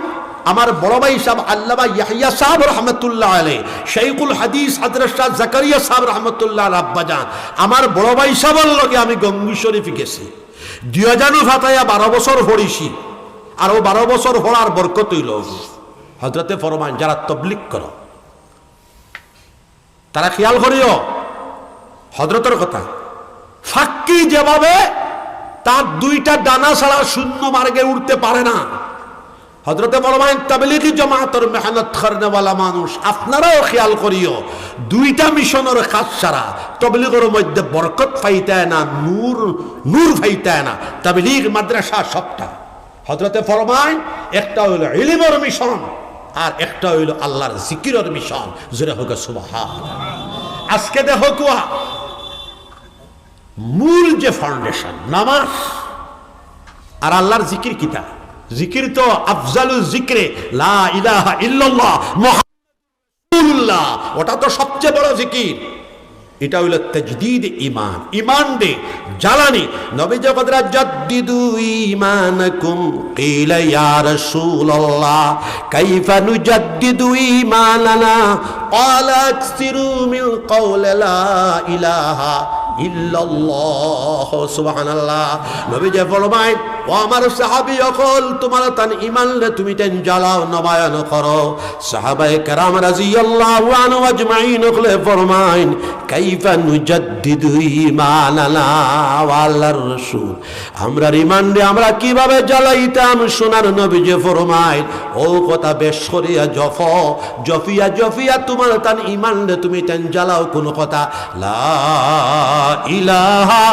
আমার বড় ভাই সাহেব আল্লামা ইয়াহইয়া সাহেব রহমতুল্লাহ আলাইহি, শেখুল হাদিস হযরত শাহ জাকারিয়া সাহেব রহমতুল্লাহ আলাইহি আব্বাজান, আমার বড় ভাই সাহেবের লগে আমি গঙ্গি শরীফ গেছি। 2000 ফাতায়া 12 বছর পড়িছি। আর ও 12 বছর পড়ার বরকত হইল। হযরতে ফরমান, যারা তাবলীগ করো তারা খেয়াল করিও হযরতের কথা। ফাক্কি যেভাবে তার 2টা ডানা ছাড়া শূন্য মার্গে উঠতে পারে না, হযরতে ফরমান তাবলীগী জামাতের মেহনত করনেওয়ালা মানুষ আপনারাও খেয়াল করিও, 2টা মিশনের কাজ ছাড়া তাবলীগের মধ্যে বরকত পাইতে না, নূর পাইতে না। তাবলীগ মাদ্রাসা সবটা। হযরতে ফরমান, একটা হইল ইলমের মিশন আর একটা হইল আল্লাহর জিকিরের মিশন। জোরে হোক সুবহানাল্লাহ। আজকে দেখো কুয়া মূল যে ফাউন্ডেশন নামাজ আর আল্লাহর জিকির কিতা। জিকির তো আফজালুল জিকরে লা ইলাহা ইল্লাল্লাহ মুহাম্মাদুর রাসূলুল্লাহ, ওটা তো সবচেয়ে বড় জিকির। এটা হইল তাজদীদ ঈমান, ঈমান দে জ্বালানি। নবী যখন জাদ্দিদু ঈমানাকুম কিলা ইয়া রাসূলুল্লাহ কাইফা নুজাদ্দিদু ঈমানানা ক্বালা আকসিরু মিন কওলি লা ইলাহা ইল্লাল্লাহ। সুবহানাল্লাহ। নবী যে ফরমায় ও আমার সাহাবী অকল তোমার তান ইমান রে তুমি তেন জ্বালাও নবায়ন করো সাহাবায়ে কেরাম রাদিয়াল্লাহু আনহু আজমাইন ওকলে ফরমাইন কাইফা নুজাদ্দিদু ঈমানানা ওয়া আল্লাহর রাসূল আমরার ঈমান রে আমরা কিভাবে জ্বালাইতাম সোনার নবীজি ফরমাইন ও কথা বেশ করিয়া জফিয়া তোমার তান ঈমান রে তুমি তেন জ্বালাও কোন কথা লা ইলাহা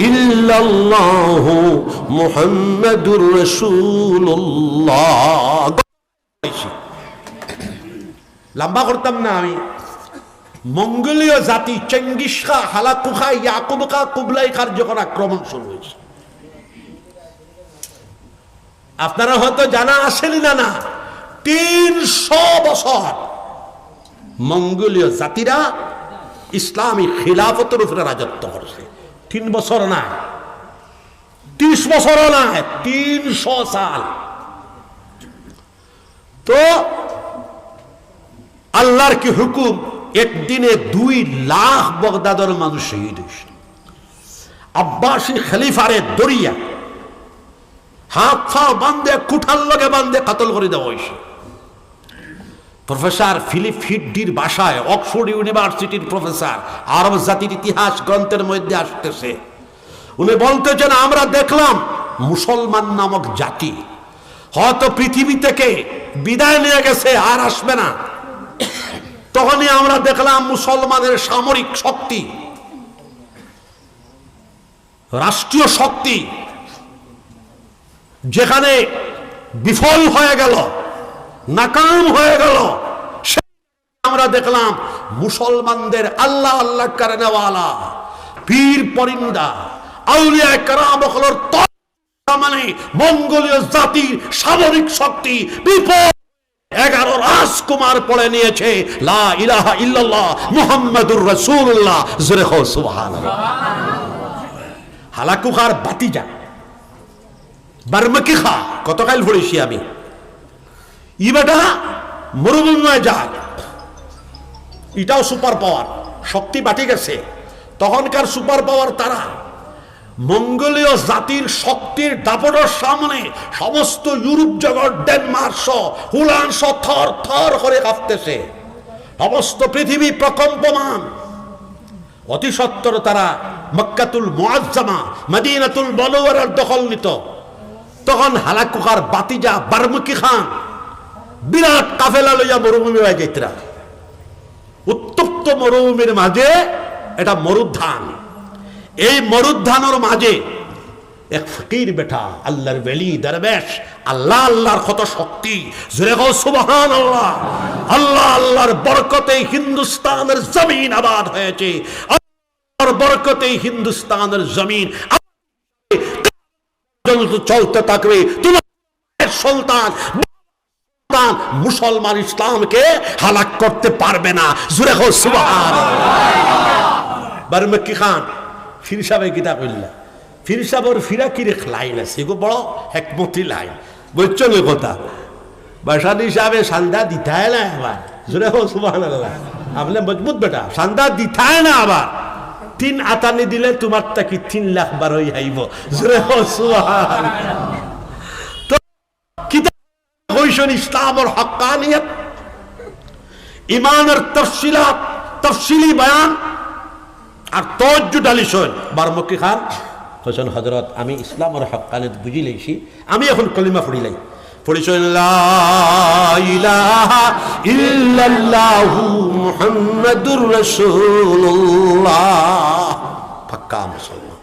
ইল্লাল্লাহু মুহাম্মাদুর রাসূলুল্লাহ। লম্বা করতাম না আমি। মঙ্গোলীয় জাতি চেঙ্গিস খা, হালাকু খা, ইয়াকুব খা, কুবলাই খার যখন আক্রমণ শুরু হয়েছে, আপনারা হয়তো জানা আসেনি না 300 বছর মঙ্গোলীয় জাতিরা ইসলামী খিলাফতের উপরে রাজত্ব করছে। 3 বছর না, 30 বছরও না, 300 সাল। তো আল্লাহর কি হুকুম, একদিনে 2 লাখ বগদাদের মানুষ শহীদ হয়েছে। আব্বাসী খলিফারে দরিয়া হাত পা বান্ধে কুঠার লগে বান্ধে কাতল করে দেওয়া হয়েছে। প্রফেসর ফিলিপ হিডডির বাসায়, অক্সফোর্ড ইউনিভার্সিটির প্রফেসর, আরব জাতির ইতিহাস গ্রন্থের মধ্যে আসতেছে, উনি বলতেছেন আমরা দেখলাম মুসলমান নামক জাতি হয়তো পৃথিবী থেকে বিদায় নিয়ে গেছে, আর আসবে না। তখনই আমরা দেখলাম মুসলমানের সামরিক শক্তি, রাষ্ট্রীয় শক্তি যেখানে বিফল হয়ে গেল, নাকাম হয়ে গেল, আমরা দেখলাম মুসলমানদের আল্লাহ আল্লাহ কারণেওয়ালা পীর পরিন্দা আউলিয়া কেরাম হলোর মানে মঙ্গোলীয় জাতির সামরিক শক্তি বিপদ 11 রাজকুমার পড়ে নিয়েছে লা ইলাহা ইল্লাল্লাহ মুহাম্মাদুর রাসূলুল্লাহ। জোরে কও সুবহানাল্লাহ। হালাকু খার বাতিজা বারমাকি খা কতকাল পড়েছি আমি, ই বেটা মরুভূমিতে যায়, এটাও সুপার পাওয়ার, শক্তি বাটি গেছে। তখনকার সুপার পাওয়ার তারা মঙ্গোলীয় জাতির শক্তির দাপটের সামনে সমস্ত ইউরোপ জগৎ, ডেনমার্ক সহ হুলান সহ থর থর করে কাঁপতেছে, সমস্ত পৃথিবী প্রকম্পমান। অতি সত্বর তারা মক্কাতুল মুআজ্জামা মদিনাতুল মুনাওয়ারার দখল নিত। তখন হালাকুখার বাতিজা বারমুকি খান বিরাট কাফেলা লইয়া মরুভূমি হয়ে যাইতরা। উত্তপ্ত মরুভূমির মাঝে এটা মরুদ্যান, এই মরুদ্যানের মাঝে এক ফকির বেটা আল্লাহর ওলি দরবেশ, আল্লাহ আল্লাহর কত শক্তি, জোরে কও সুবহানাল্লাহ। আল্লাহ আল্লাহর বরকতে হিন্দুস্তানের জমিন আবাদ হয়েছে, আল্লাহর বরকতে হিন্দুস্তানের জমিন চলতে থাকবে। তোমার সুলতান মুসলমান ইসলামকে হালাক করতে পারবে না। জোরে কও সুবহানাল্লাহ। বারমাকি খান ফির সাহেব কিতা কইলা, ফির সাহেবের ফিরা কিরে লাইন আছে, এগো বড় হেকমতি লাইন, বুঝছো না কথা। বাসানি সাহেবে সান্দা দিতায় না আবার, জোরে কও সুবহানাল্লাহ। আপনি মজবুত বেটা, সান্দা দিতায় না আবার, 3 আতানি দিলে তোমার তাকি 3 লাখ বারই আইব। জোরে কও সুবহানাল্লাহ। তো কিতাব কইছেন ইসলামের হক্কানিয়ত, ঈমানের তাফসিলাত, তাফসিলি বয়ান আর তাওজ্জুদ আলিশন। বারমুকি খান হোসেন হযরত আমি ইসলামের হক্কানিয়ত বুঝি লইছি, আমি এখন কলিমা পড়িলাই, পড়িছেন লা ইলাহা ইল্লাল্লাহু মুহাম্মাদুর রাসূলুল্লাহ। পাক্কা মুসলমান,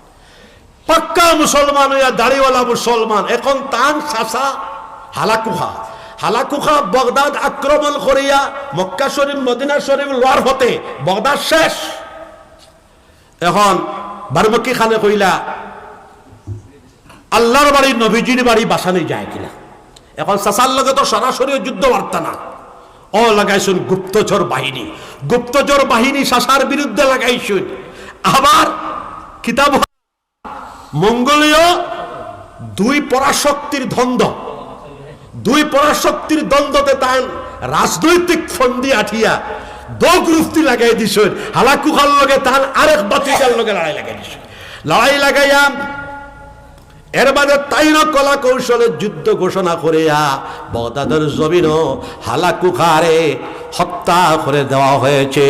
পাক্কা মুসলমান হইয়া দাড়িওয়ালা মুসলমান। এখন তান চাচা হালাকুখা, হালাকুখা বগদাদ আক্রমণ করিয়া মক্কা শরীফ মদিনা শরীফ লওয়ার হতে বগদাদ শেষ। এখন বারমুকি খানে কইলা আল্লাহর বাড়ি নবীজির বাড়ি বাসানে যায় কিনা। এখন চাচার লগে তো সরাসরি যুদ্ধ বার্তা না, ও লাগাইছুন গুপ্তচর বাহিনী, গুপ্তচর বাহিনী চাচার বিরুদ্ধে লাগাইছুন। আবার কিতাব মঙ্গোলীয় 2 পরাশক্তির দ্বন্দ্ব, 2 পরাশক্তির দ্বন্দ্বতে তান রাজনৈতিক ফন্দি আঠিয়া দোগ্রুফতি লাগাই দিছেন। হালাকুখার লগে তান আরেক বাতিজার লগে লড়াই লাগাই দিছেন। লড়াই লাগাইয়া এর বাদে তাইন কলা কৌশলের যুদ্ধ ঘোষণা করিয়া বগদাদের জমিন হালাকু খারে হত্যা করে দেওয়া হয়েছে।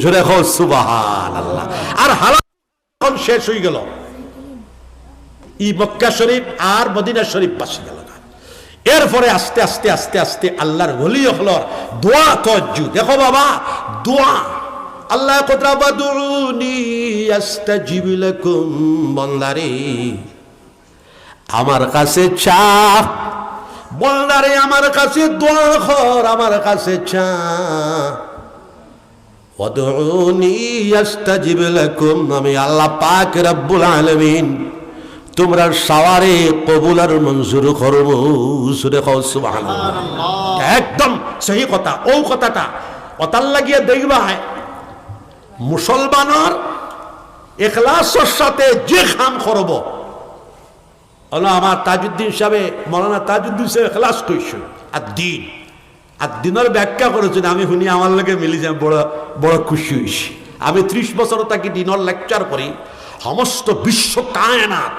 জোরে হোক সুবহানাল্লাহ। আর হালাক শেষ হয়ে গেল, ই মক্কা শরীফ আর মদিনা শরীফ পাশে গেল। এরপরে আস্তে আস্তে আস্তে আস্তে আল্লাহর ওলি হলর দোয়া তজ্জু। দেখো বাবা, দোয়া আল্লাহ কতরাবাদুনি আস্তাজিব লাকুম, বন্দারে আমার কাছে চা, বন্দারে আমার কাছে দোয়া কর, আমার কাছে চা। ওয়াদউনি আস্তাজিব লাকুম, আমি আল্লাহ পাক রব্বুল আলামিন তোমরা সাওয়ারে কবুল আর মঞ্জুর করব। দেখো সুবহানাল্লাহ, একদম সহি কথা। ও কথাটা অতাল লাগিয়ে দেখবা, মুসলমানের ইখলাসের সাথে যে কাম করব, আমার তাজউদ্দিন সাহেব, মৌলানা তাজউদ্দিন সাহেব ইখলাস কইছেন। আর দিন আর দিনের ব্যাখ্যা করেছেন, আমি শুনি আমার লগে মিলি যাই, বড় বড় খুশি হইছি। আমি 30 বছর তাকে দিনের লেকচার করি। সমস্ত বিশ্ব কায়নাত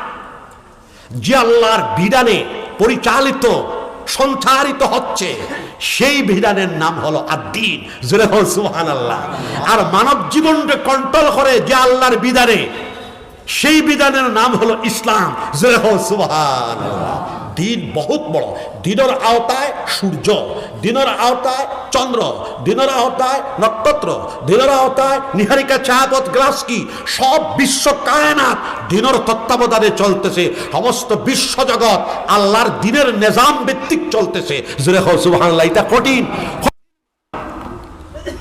যে আল্লাহর বিধানে পরিচালিত সঞ্চারিত হচ্ছে, সেই বিধানের নাম হলো আদ-দ্বীন। জোরে হোক সুবহানাল্লাহ। আর মানব জীবনকে কন্ট্রোল করে যে আল্লাহর বিধানে, সেই বিধানের নাম হলো ইসলাম। জোরে হোক সুবহানাল্লাহ। দিন বহুত বড়। দিনের আওতায় সূর্য, দিনের আওতায় চন্দ্র, দিনের আওতায় নক্ষত্র, দিনের আওতায় নিহারিকা চাঁদ গ্লাস কি সব বিশ্ব কায়নাত দিনের তত্ত্বাবধানে চলতেছে। সমস্ত বিশ্ব জগৎ আল্লাহর দিনের নিজাম ভিত্তিক চলতেছে। জোরে হোক সুবহানাল্লাহ। এটা কঠিন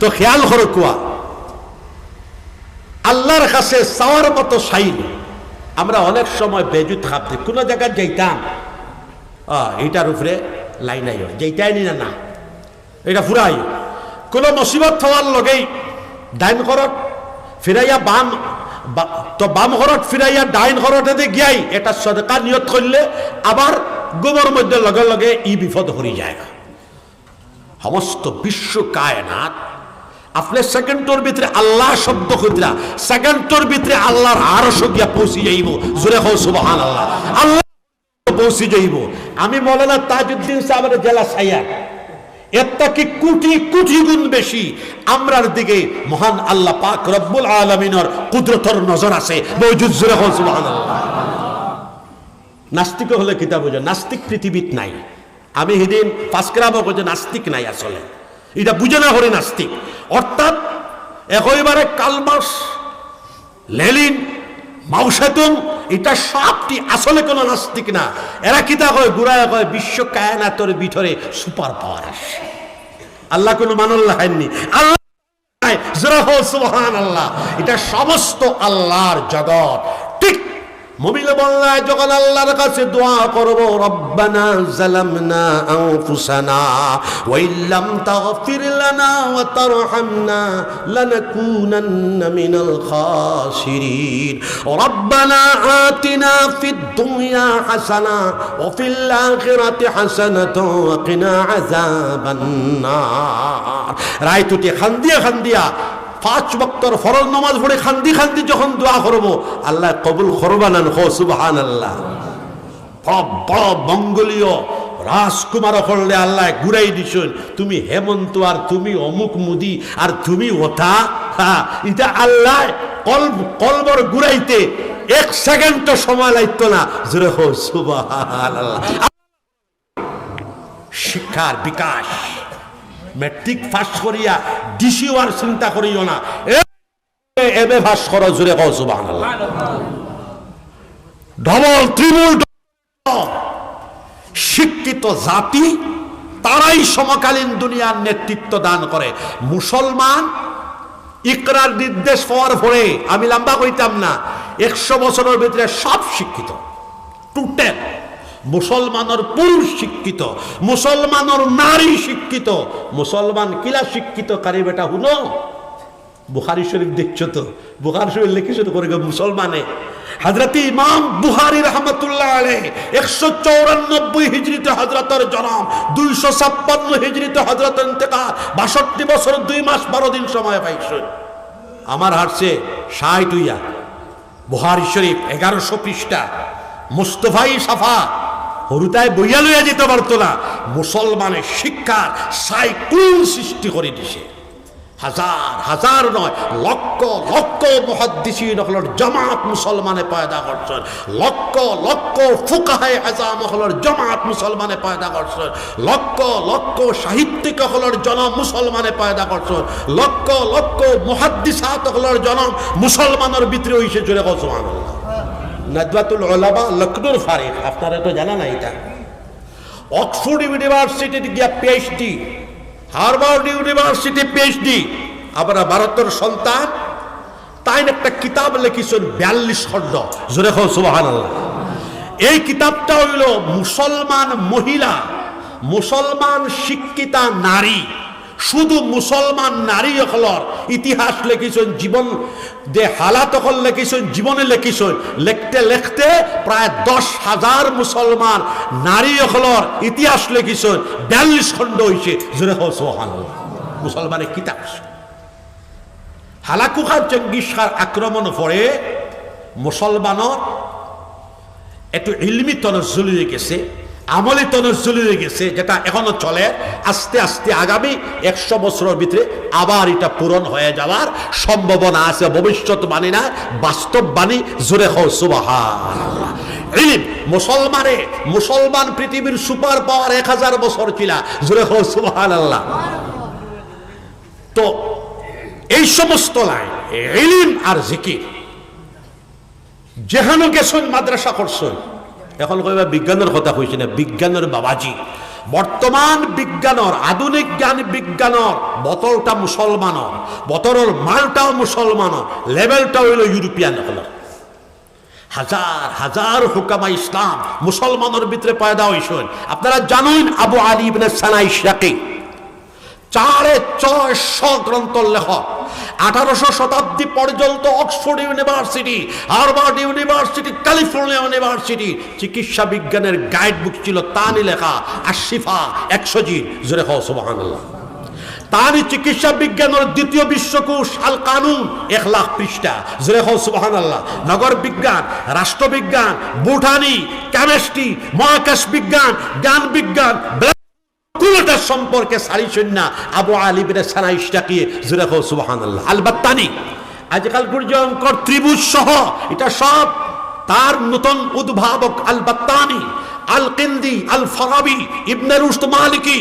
তো খেয়াল করো, কুয়া আল্লাহর কাছে চাওয়ার মতো সাইল। আমরা অনেক সময় বেজুত খাপতে কোনো জায়গায় যাইতাম, এইটার উপরে লাইন আইও, যেইটাই নি না এটা ফুরাই। কোনো মুসিবত হওয়ার লগেই ডাইন করত ফিরাইয়া বাম, তো বাম করত ফিরাইয়া ডাইন করতে গিয়াই এটা সদকা নিয়ত করলে আবার গোবর মধ্যে লগে লগে ই বিপদ হরি যায়। সমস্ত বিশ্ব কায়নাত আপনি সেকেন্ডের ভিতরে আল্লাহ শব্দ খুদরা, সেকেন্ডের ভিতরে আল্লাহর আরশ গিয়া পৌঁছে যাইব। জোরে হোক সুবহানাল্লাহ। আল্লাহ পৌঁছে যাইব। আমি মৌলানা তাজউদ্দিন সাহেবের জেলা সাইয়া, এর থেকে কোটি কোটি গুণ বেশি আমরার দিকে মহান আল্লাহ পাক রব্বুল আলামিনের কুদরতের নজর আছে। মওজুদ। জোরে হোক সুবহানাল্লাহ। নাস্তিক হলে কিতাব বুঝে, নাস্তিক পৃথিবীত নাই। আমি সেদিন ফাঁসক্রামও বলছে নাস্তিক নাই, আসলে এটা বুঝে না হরে নাস্তিক। অর্থাৎ একেবারে কালমার্স, লেনিন, মাও সেতুং, এটা সবটি আসলে কোনো নাস্তিক না। এরা কিতা কয়, গুড়ায় কয় বিশ্ব কায়নাতের ভিতরে সুপার পাওয়ার আছে। আল্লাহ কোনো মানুল্লাহ হয়নি, আল্লাহ জোরে হোক সুবহানাল্লাহ। এটা সমস্ত আল্লাহর জগৎ। ঠিক মুমিন বান্দা যখন আল্লাহর কাছে দোয়া করব, রব্বানা যালামনা আনফুসানা ওয়া ইল্লাম তাগফির লানা ওয়া তারহামনা লানাকুনান্না মিনাল খাসিরিন, রব্বানা আতিনা ফিদ দুনিয়া হাসানা ওয়া ফিল আখিরাতি হাসানাতাও ওয়া কিনা আযাবান নার। রাইতুটি খান্দিয়া খান্দিয়া 5 ওয়াক্তের ফরজ নামাজ পড়ে খান্দি খান্দি যখন দোয়া করব, আল্লাহ কবুল করবা না। সুবহানাল্লাহ। বড় মঙ্গলীয় রাজকুমার করলে আল্লাহ ঘুরাই দিছেন, তুমি হেমন্ত আর তুমি অমুক মুদি আর তুমি ওটা। এটা আল্লাহ কলবর ঘুরাইতে 1 সেকেন্ড সময় লাগতো না। জোরে হোক সুবহানাল্লাহ। শিক্ষার বিকাশ, ম্যাট্রিক পাস করিয়া ডিসি ওয়ার চিন্তা করিও না, এমএ পাস করো। জোরে কও সুবহানাল্লাহ। ডবল ত্রিমূল শিক্ষিত জাতি তারাই সমকালীন দুনিয়ার নেতৃত্ব দান করে। মুসলমান ইকরার নির্দেশ পাওয়ার পরে, আমি লম্বা কইতাম না, 100 বছরের ভিতরে সব শিক্ষিত টোটাল। মুসলমানের পুরুষ শিক্ষিত, মুসলমানের নারী শিক্ষিত। মুসলমান কিলা শিক্ষিত কারি বেটা হুনো, বুখারী শরীফ দেখছো তো, বুখারী শরীফ লিখেছো তো করে মুসলমানে। হযরত ইমাম বুখারী রাহমাতুল্লাহ আলাইহি 194 হিজরিতে হযরতের জন্ম, 256 হিজরিতে হযরতের ইন্তেকাল, 62 বছর 2 মাস 12 দিন সময় পাইছেন। আমার হারছে 60 হইয়া বুখারী শরীফ 1100 পৃষ্ঠা, মুস্তফাই সাফা হরুতায় বইয়া লইয়া যেতে পারতো না, মুসলমানের শিক্ষার সাইক্লোন সৃষ্টি করে দিছে। হাজার হাজার নয়, লক্ষ লক্ষ মুহাদ্দিসিন হলর জামাত মুসলমানে পয়দা করছেন, লক্ষ লক্ষ ফুকাহে আযাম হলর জামাত মুসলমানে পয়দা করছেন, লক্ষ লক্ষ সাহিত্যিক হলর জনম মুসলমানে পয়দা করছেন, লক্ষ লক্ষ মুহাদ্দিসাত হলর জনম মুসলমানের ভিতরে হইছে। জোরে কও সুবহানাল্লাহ। নাদওয়াতুল উলামা লখনৌর ফারিক, আপনারা তো জানা না এটা। অক্সফোর্ড ইউনিভার্সিটিতে গিয়া পিএইচডি, হার্ভার্ড ইউনিভার্সিটি পিএইচডি, আবার ভারতের সন্তান, তাই একটা কিতাব লিখিছেন 42 খণ্ড। জোরে কও সুবহানাল্লাহ। এই কিতাবটা হইল মুসলমান মহিলা, মুসলমান শিক্ষিতা নারী, শুধু মুসলমান নারী হলর ইতিহাস লিখিছেন, জীবন যে হালাত হল লিখিছেন, জীবনে লিখিছেন। লিখতে লিখতে প্রায় 10,000 মুসলমান নারী হলর ইতিহাস লিখিছেন, 42 খণ্ড হয়েছে। জোরে কও সুবহানাল্লাহ। মুসলমানের কিতাব। হালাকু খান চেঙ্গিস খার আক্রমণ পরে মুসলমানের একটু ইলমি তনজ্জুল হয়ে গেছে, আমলি তনজ্জুল হয়ে গেছে, যেটা এখনো চলে। আস্তে আস্তে আগামী 100 বছরের ভিতরে আবার এটা পূরণ হয়ে যাওয়ার সম্ভাবনা আছে। ভবিষ্যৎবাণী না, বাস্তববাণী। জোরে কও সুবহানাল্লাহ। ইলম মুসলমানে, মুসলমান পৃথিবীর সুপার পাওয়ার 1000 বছর ছিল। জোরে কও সুবহানাল্লাহ। তো এই সমস্ত লাইন ইলম আর জিকির যেখানে গেছেন মাদ্রাসা করছেন। এখন কইবা বিজ্ঞানের কথা কইছি না, বিজ্ঞানের বাবাজি। বর্তমান বিজ্ঞানের, আধুনিক জ্ঞান বিজ্ঞানের বোতলটা মুসলমানের, বোতলের মালটাও মুসলমানের, লেভেলটা হইল ইউরোপিয়ান হল। হাজার হাজার হুকামা ইসলাম মুসলমানের ভিতরে পয়দা হইছেন। আপনারা জানেন আবু আলী ইবনে সানা ইশরাকি 650 গ্রন্থ লেখক। 1800 শতাব্দী পর্যন্ত Oxford university, Harvard university, California university চিকিৎসা বিজ্ঞানের গাইড বুক ছিল, তানি লেখা আশিফা 100 জি। জোরে কও সুবহানাল্লাহ। তানি চিকিৎসা বিজ্ঞানের দ্বিতীয় বিশ্বকোষ আল কানুন 1 লাখ পৃষ্ঠা। জোরে কও সুবহানাল্লাহ। নগর বিজ্ঞান, রাষ্ট্রবিজ্ঞান, বোটানি, কেমিস্ট্রি, মহাকাশ বিজ্ঞান, জ্ঞান বিজ্ঞান কুলটার সম্পর্কে সারিছেন না আবু আলী ইবনে সানা ইশরাকি। জোরে কও সুবহানাল্লাহ। আল বাত্তানি আজকাল সূর্যঙ্কর ত্রিভুজ সহ এটা সব তার নতুন উদ্ভাবক আল বাত্তানি, আল কিন্দি, আল ফারাবি, ইবনে রুশদ মালিকি।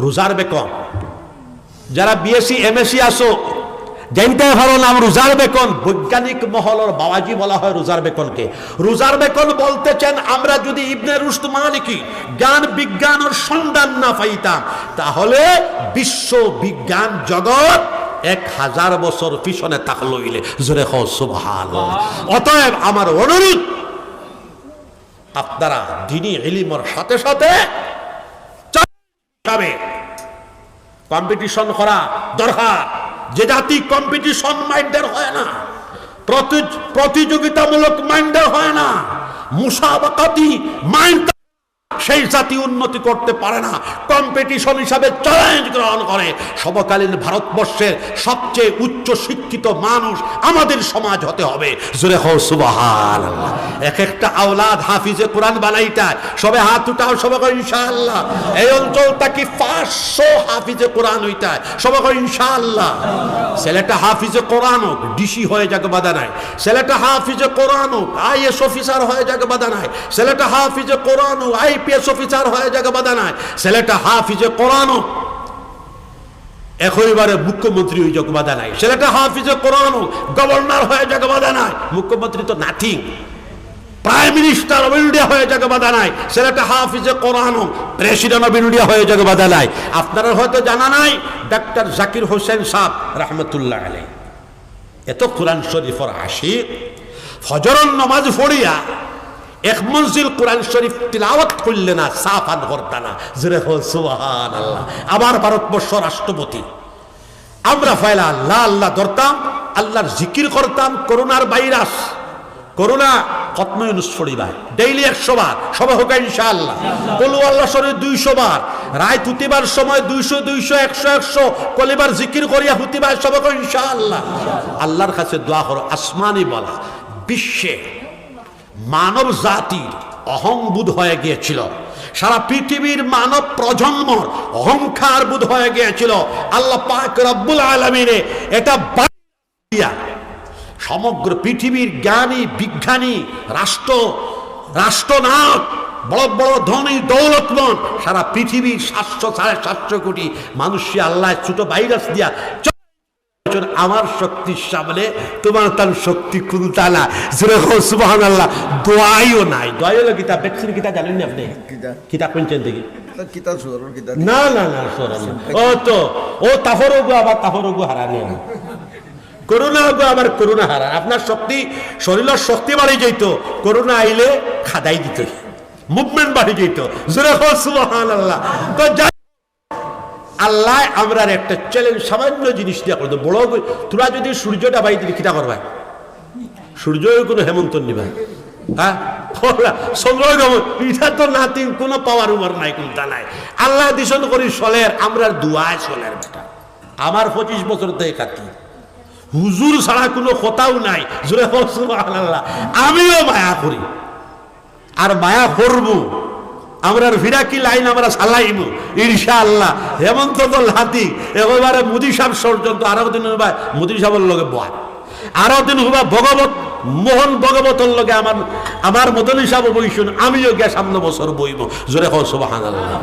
রোজার বেকন যারা বিএসসি এমএসসি আসো জানতে ভালো নাম রোজার বেকন। বৈজ্ঞানিক মহলের বাবাজি বলা হয় রোজার বেকনকে। রোজার বেকন বলতেছেন আমরা যদি ইবনে রুশদ মালিকি জ্ঞান বিজ্ঞানের সন্ধান না পাইতাম তাহলে বিশ্ব বিজ্ঞান জগৎ 1000 বছর পিছনে থাকলো ইলে। জোরে কও সুবহানাল্লাহ। অতএব আমার অনুরোধ, আপনারা দ্বীনি ইলমের সাথে সাথে কম্পিটিশন করা দরকার। যে জাতি কম্পিটিশন মাইন্ডের হয় না, প্রতিযোগিতামূলক মাইন্ডের হয় না, মুসাবাকাতি মাইন্ড, সেই জাতি উন্নতি করতে পারে না। কম্পিটিশন হিসাবে চ্যালেঞ্জ গ্রহণ করে। সমকালীন ভারতবর্ষের সবচেয়ে উচ্চ শিক্ষিত মানুষ আমাদের সমাজ হতে হবে। জোরে কও সুবহানাল্লাহ। এক একটা আওলাদ হাফিজে কোরআন বানাইতা। সবে হাত উঠাও, সবে কও ইনশাআল্লাহ। এই অঞ্চলটা কি 500 হাফিজে কোরআন হইতা, সবে কও ইনশাআল্লাহ। ছেলেটা হাফিজে কোরআন হোক, ডিসি হয়ে যাক বাধা নাই। ছেলেটা হাফিজে কোরআন হোক, আইএস অফিসার হয়ে যাক বাধা নাই। ছেলেটা হাফিজে কোরআন হোক, আইপিএস অফিসার হয়ে যাক বাধা নাই। ছেলেটা হাফিজে কোরআন হোক, একইবারে মুখ্যমন্ত্রী হয়ে যাক বাধা নাই। ছেলেটা হাফিজে কোরআন হোক, গভর্নর হয়ে যাক বাধা নাই। মুখ্যমন্ত্রী তো nothing, prime minister of India হয়ে যাক বাধা নাই। ছেলেটা হাফিজে কোরআন হোক, প্রেসিডেন্ট অফ ইন্ডিয়া হয়ে যাক বাধা নাই। আপনারা হয়তো জানা নাই ডাক্তার জাকির হোসেন সাহেব রহমতুল্লাহ আলাইহি এত কোরআন শরীফের আশিক। ফজরের নামাজ পড়িয়া 1 মঞ্জিল কোরআন শরীফ তিলাওয়াত করলে না সাফান করতানা। জোরে কও সুবহানাল্লাহ। আবার ভারতবর্ষ রাষ্ট্রপতি আমরা ফাইলা আল্লাহ আল্লাহ ধরতাম, আল্লাহর জিকির করতাম। করোনার ভাইরাস, করোনা খতমে ইউনূস পড়িবা ডেইলি 100 বার, সবাই হোক ইনশাআল্লাহ। কুল আল্লাহ শরীফ 200 বার, রাত হুতিবার সময় 200 200 100 100 কলিবার জিকির করিয়া হুতিবার সবাই হোক ইনশাআল্লাহ। আল্লাহর কাছে দোয়া করো, আসমানি বলা বিশ্বে মানব জাতির অহংবোধ হয়ে গিয়েছিল, সারা পৃথিবীর মানব প্রজন্মর অহংকার বোধ হয়ে গিয়েছিল। আল্লাহ পাক রব্বুল আলামিনে এটা সমগ্র পৃথিবীর জ্ঞানী বিজ্ঞানী রাষ্ট্রনায়ক বড় বড় ধনী দৌলতমন সারা পৃথিবীর 700-750 কোটি মানুষকে আল্লাহ ছোট ভাইরাস দিয়া আমার শক্তির সামনে তোমার তার শক্তি কুলতালা সুবহানাল্লাহ। দোয়াইও নাই, দোয়াই হলো কিতাব দেখছেন, কিতাব জানেন না আপনি? কিতাব কোনছেন দেখি না না না ও তো ও তাফরগু আবার তাফরগু হারানি করোনা আবার করোনা হারা। আপনার শক্তি শরীরের শক্তি বাড়ি যেত, করোনা আইলে খাদাই দিত, মুভমেন্ট বাড়ি যেত। সুবহানাল্লাহ। তো আল্লাহ আমরা একটা চ্যালেঞ্জ সামান্য জিনিস দিয়া করতো বড়, তোরা যদি সূর্যটা বাড়ি দিলি কিটা করবা? সূর্য কোনো হেমন্ত নিবা, হ্যাঁ চন্দ্র এটা তো নাতি কোনো পাওয়ার উমার নাই, কোনটা নাই। আল্লাহ দিশন করি চলের, আমরা দুয়ায় চলের বেটা। আমার 25 বছর থেকে কাটি, হুজুর ছাড়া কোনো কথাও নাই। জোরে সুবহানাল্লাহ। আমিও মায়া করি আর মায়া করবো। আমরা ফিরাকি লাইন আমরা চালাইবো ইনশাআল্লাহ। হেমন্ত তো লাতি এবারে মোদী সাহেব পর্যন্ত আরো দিন মোদী সাহেবের লগে বয়, আরো দিন হবা মোহন ভগবতর লগে আমার মদনী সাহেব বইশুন, আমিও গিয়া সামনে বছর বইব। জোরে সুবহানাল্লাহ।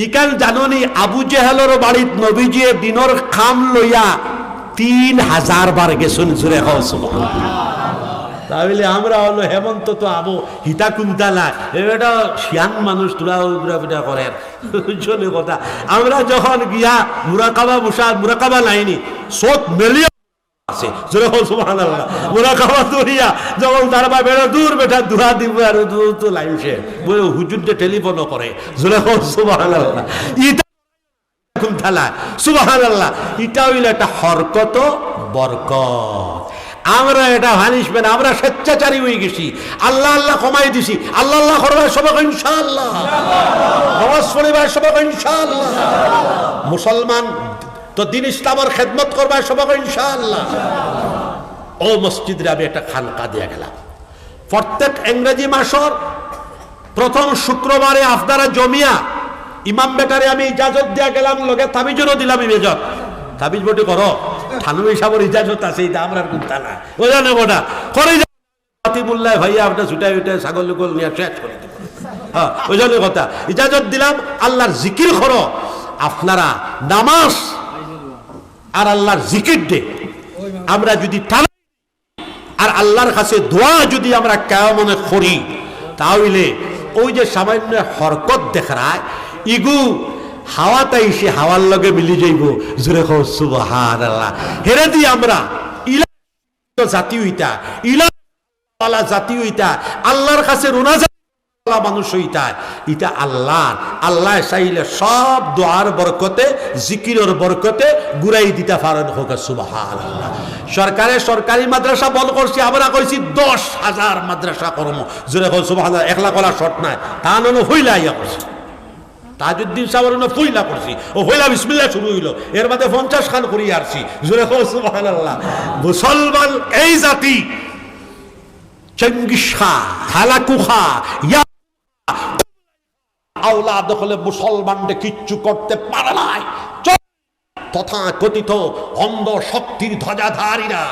ইকান জাননি আবু জেহেলের বাড়িত নবীজি দিনর খাম লইয়া 3000 বার গেছেন। জোরে সুবহানাল্লাহ। তাহলে আমরা হলো হেমন্ত তো আবো হিতা কুন্তালা এটা শিয়ান মানুষ, তোরা উড়া করেন জন্য কথা। আমরা যখন গিয়া মুরাকাবা লাইনি চোখ মেলিয়া আছে, জোরে সুবহানাল্লাহ। মুরাকাবা দরিয়া যখন তার বা বেড়া দূর বেটা দুহা দিব আর দূর তো লাইন সে বলে হুজুরটা টেলিফোনও করে। জোরে সুবহানাল্লাহ। ইটা কুন্তালা সুবহানাল্লাহ। ইটা হইল একটা হরকত বরকত। আমরা এটা ভানিসবেন, আমরা স্বেচ্ছাচারী হয়ে গেছি, আল্লাহ আল্লাহ কমাই দিছি। আল্লাহ আল্লাহ করবে সবাই ইনশাআল্লাহ, নামাজ পড়িবার সবাই ইনশাআল্লাহ, মুসলমান তো দিন ইসলামের খেদমত করবে সবাই ইনশাআল্লাহ। ও মসজিদে আমি একটা খানকা দিয়ে গেলাম, প্রত্যেক ইংরেজি মাসের প্রথম শুক্রবারে আপনারা জমিয়া ইমাম বেটারে আমি ইজাজত দিয়া গেলাম, লগে তাবিজও দিলাম। ইজাজত তাবিজ বটে করো, থানু হিসাবের ইজাজত আছে, এটা আমরা কোনটা না ও জানে ওটা করে বললাই ভাইয়া আপনার ছুটাই উঠে ছাগল লোকল নিয়ে শেষ করে দেব। হ্যাঁ ওই জন্য কথা ইজাজত দিলাম। আল্লাহর জিকির করো আপনারা, নামাজ আর আল্লাহর জিকির দে আমরা যদি আর আল্লাহর কাছে দোয়া যদি আমরা কেমন মনে করি, তাহলে ওই যে সামান্য হরকত দেখায় ইগু হাওয়াটাই সে হাওয়ার লগে মিলি যাইব। জোরে সুবহানাল্লাহ। হেরে দি আমরা ইলা জাতি হইতা, ইলা জাতি হইতা, আল্লাহর কাছে রুনাজাত মানুষ হইতা। এটা আল্লাহ চাইলে সব দোয়ার বরকতে জিকিরের বরকতে গুড়াই দিতে পারেন। হোক সুবহানাল্লাহ। সরকারি মাদ্রাসা বন্ধ করছি, আমরা কইছি 10,000 মাদ্রাসা কর্ম। জোরে সুবহানাল্লাহ। একলা কলা শর্ট নাই, তা নয় হইলা ইয়া করছি। তাজউদ্দিন সাহেবের ফইলা করছি, ও ফইলা বিসমিল্লাহ শুরু হইলো, এর মধ্যে 50 খান করিয়ে আসছি। জোরে সুবহানাল্লাহ। মুসলমান এই জাতি চেঙ্গিস খা, হালাকু খা, ইয়া আওলাদ হলে মুসলমানদের কিচ্ছু করতে পারে নাই। তথা কথিত অন্ধ শক্তির ধ্বজাধারীরা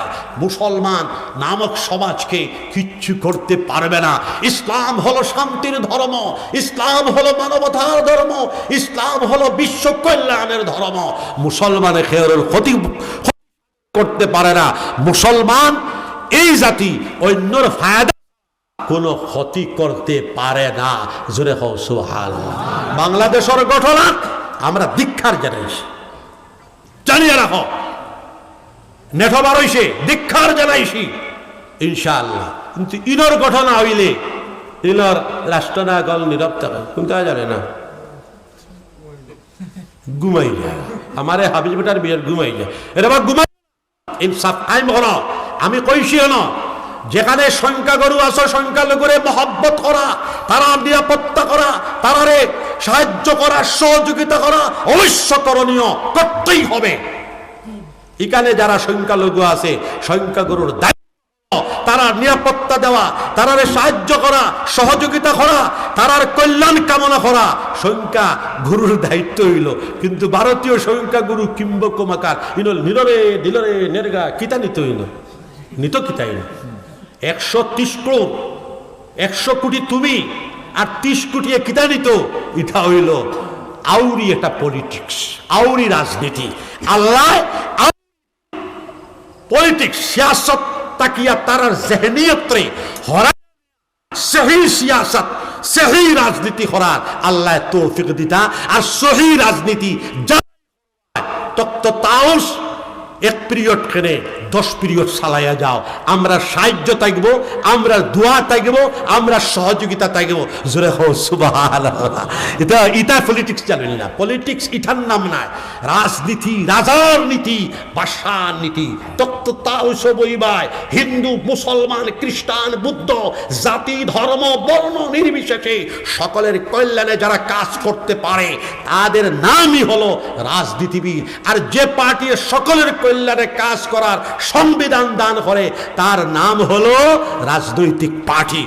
মুসলমান নামক সমাজকে কিচ্ছু করতে পারবে না। ইসলাম হলো শান্তির ধর্ম, ইসলাম হলো মানবতার ধর্ম, ইসলাম হলো বিশ্ব কল্যাণের ধর্ম। মুসলমানের খেয়ালের ক্ষতি করতে পারে না। মুসলমান এই জাতি অন্যর ফায়দা কোনো ক্ষতি করতে পারে না। জোরে হও সুবহানাল্লাহ। বাংলাদেশের ঘটনা আমরা দীক্ষার জানাইছি, জানিয়ে রাখো। নেঠবার হইছে দীক্ষার জানাইছি ইনশাআল্লাহ। কিন্তু ইনর ঘটনা হইলে ইনর রাষ্ট্রনায়ক নীরব থাকে, কিন্তু জানে না ঘুমাই যায়। আমার হাবিজ বেটার বিয়ের ঘুমাই যায়, এটা ঘুমাই ইনসাফ আইম হলো। আমি কইছি হলো যেখানে সংখ্যাগুরু আছে সংখ্যালঘুরে মহব্বত করা, তারা নিরাপত্তা করা, তারারে সাহায্য করা, সহযোগিতা করা অবশ্য করণীয়, করতেই হবে। এখানে যারা সংখ্যালঘু আছে সংখ্যাগুরুর দায়িত্ব তারার নিরাপত্তা দেওয়া, তারারে সাহায্য করা, সহযোগিতা করা, তারার কল্যাণ কামনা করা সংখ্যা গুরুর দায়িত্ব হইল। কিন্তু ভারতীয় সংখ্যা গুরু কিম্ব কুমাকার ইনল নিররে দিলরে নেরগা কিতা নিত হইল, নিত কিতা হইল 130 ক্রোড় 100 কোটি তুমি আর 30 কোটি কিতা নিত। এটা হইল আউরি একটা পলিটিক্স, আউরি রাজনীতি। আল্লাহ পলিটিক্স সিয়াসত তাকিয়া তারার জেহনিয়তরে হরা সহি সিয়াসত সহি রাজনীতি করার আল্লাহ তৌফিক দিতা। আর সহি রাজনীতি তক্ত তাউস 1 পিরিয়ড কেনে 10 পিরিয়ড চালাইয়া যাও। আমরা সাহায্য থাকব, আমরা দোয়া থাকব, আমরা সহযোগিতা থাকব। জোরে হো সুবহানাল্লাহ। এটা পলিটিক্স জানেন না, পলিটিক্স ইটার নাম নাই। রাজনীতি রাজার নীতি, বাদশার নীতি। তক্ত তাউস বইবাই হিন্দু মুসলমান খ্রিস্টান বুদ্ধ জাতি ধর্ম বর্ণ নির্বিশেষে সকলের কল্যাণে যারা কাজ করতে পারে তাদের নামই হলো রাজনীতিবিদ। আর যে পার্টি সকলের কল্যাণে কাজ করার সংবিধান দান করে তার নাম হলো রাজনৈতিক পার্টি।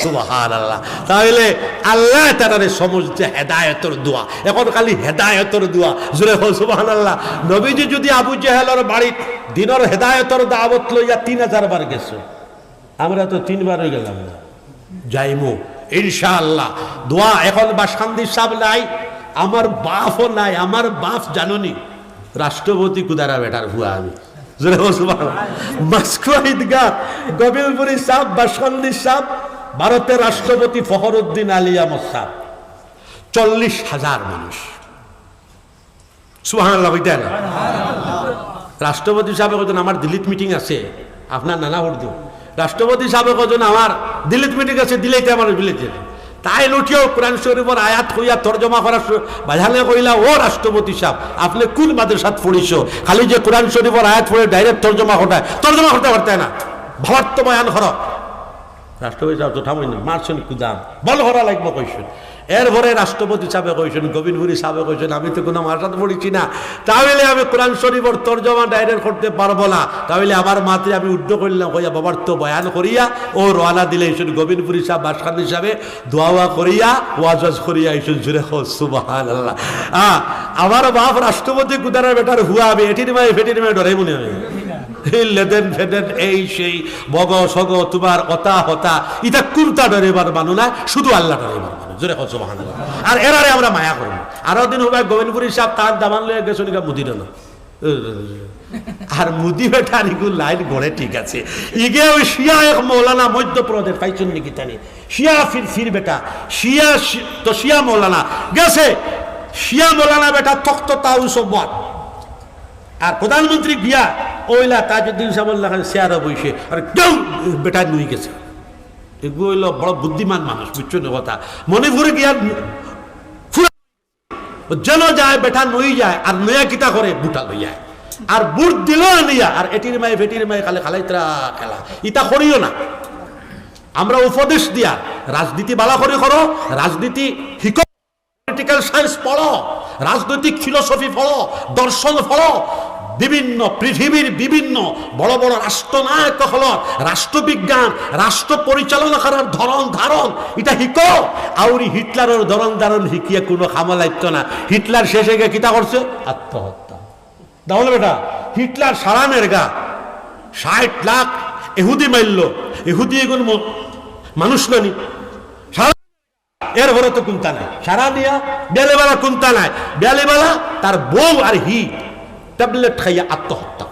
সুবহানাল্লাহ। তাহলে আল্লাহ তাআলার সমস্ত হেদায়েতের দোয়া, এখন খালি হেদায়েতের দোয়া। জোরে সুবহানাল্লাহ। নবীজি যদি আবু জেহেলের বাড়ি দিনের হেদায়েতের দাওয়াত লইয়া 3000 বার গেছে, আমরা তো 3 বার হয়ে গেলাম না, যাইমু ইনশাআল্লাহ। দোয়া এখন বাসখান্দি সাহেব নাই, আমার বাপও নাই। আমার বাপ জাননি রাষ্ট্রপতি কুদারা বেটার হুয়া আমি। গোবিন্দপুরি সাহেব বাসখান্দি সাহেব ভারতের রাষ্ট্রপতি ফখরুদ্দিন আলী আহমদ সাহেব 40,000 মানুষ। সুবহানাল্লাহ। রাষ্ট্রপতি সাহেব কজন আমার দিল্লিত মিটিং আছে, আপনার নানা উর্দু রাষ্ট্রপতি সাহেব কজন আমার দিল্লিত মিটিং আছে, দিল্লিতে আমার বিলেতে তাই লুটিও কোরআন শরীফের আয়াত কইয়া তর্জমা করার বাজানে কইলা, ও রাষ্ট্রপতি সাহেব আপনি কোন মাদ্রাসাত পড়িছ? খালি যে কোরআন শরীফের আয়াত পড়ে ডাইরেক্ট তর্জমা করতে পারতে না, ভাবার্থ বয়ান কর। রাষ্ট্রপতি সাহেব তো থামই না, মারছেন কুদাম বল করা লাগবো কইছেন। এরপরে রাষ্ট্রপতি সাহেব কইছেন, গোবিন্দপুরি সাহেব কইছেন, আমি তো কোনো মাদ্রাসাত পড়িছি না, তাহলে আমি কোরআন শরীফের তর্জমা ডাইরেক্ট করতে পারবো না। তাহলে আমার মাত্রে আমি উদ্ধ করলাম কইয়া বাবার্থ বয়ান করিয়া ও রওনা দিলে এসেন গোবিন্দপুরি সাহেব বাসখান্দি সাহেবে দোয়া করিয়া ওয়াজ করিয়া এসেন। জুড়ে সুবহানাল্লাহ। আমার বাপ রাষ্ট্রপতি কুদারের বেটার হুয়া আমি এটির মায়ে ফেটির মায়ে ডরে মনে হয় লেদেন ফেদেন এই সেই বগ সগ তোমার অতা হতা ইটা কোনটা ডরেবার মানু না, শুধু আল্লাহ ডরেবার মানু। জোরে সুবহানাল্লাহ। আর এরারে আমরা মায়া করবো। আরো দিন হবে গোবিন্দপুরি সাহেব তার দামান লয়ে গেছো নিকা মুদির না, আর মুদি বেটার ইগুলো লাইন গড়ে ঠিক আছে। ইগে ওই শিয়া এক মৌলানা মধ্যপ্রদেশ পাইছেন নাকি তানি শিয়া ফির বেটা শিয়া তো শিয়া মৌলানা গেছে, শিয়া মৌলানা বেটা তখ্ত তাউসবাদ আর প্রধানমন্ত্রী গিয়া ওইলা তাজউদ্দিন সাহেবুল্লাহ খান চেয়ারে বইছে আর কেউ বেটা নুই গেছে। এগুলো হইল বড় বুদ্ধিমান মানুষ, বুঝছো না কথা। মণিপুরে গিয়া যেন যায় বেটা নই যায় আর নয়া কিতা করে বুটা লই যায় আর বুট দিল নিয়া আর এটির মায়ে ফেটির মায়ে খালে খালাইতরা খেলা ইটা করিও না। আমরা উপদেশ দিয়া রাজনীতি বালা করে করো, রাজনীতি শিখো, পলিটিক্যাল সায়েন্স পড়ো, রাজনৈতিক ফিলোসফি পড়ো, দর্শন পড়ো। বিভিন্ন পৃথিবীর বিভিন্ন বড় বড় রাষ্ট্রনায়ক হল রাষ্ট্রবিজ্ঞান রাষ্ট্র পরিচালনা করার ধরন ধারণ এটা শিখো। আউরি হিটলারের ধরন ধারণ শিখিয়ে কোনো খামালাইত না। হিটলার শেষে গিয়ে কিতা করছে? আত্মহত্যা। তাহলে বেটা হিটলার সারানের গা 60 লাখ এহুদি মারল, এহুদি এগুলো মানুষ নানি এর ভরে তো কুন্তা নাই, সারা দিয়া বেলেবেলা কুন্তা নাই, বেলেবেলা তার বউ আর হি ট্যাবলেট খাইয়া আত্মহত্যা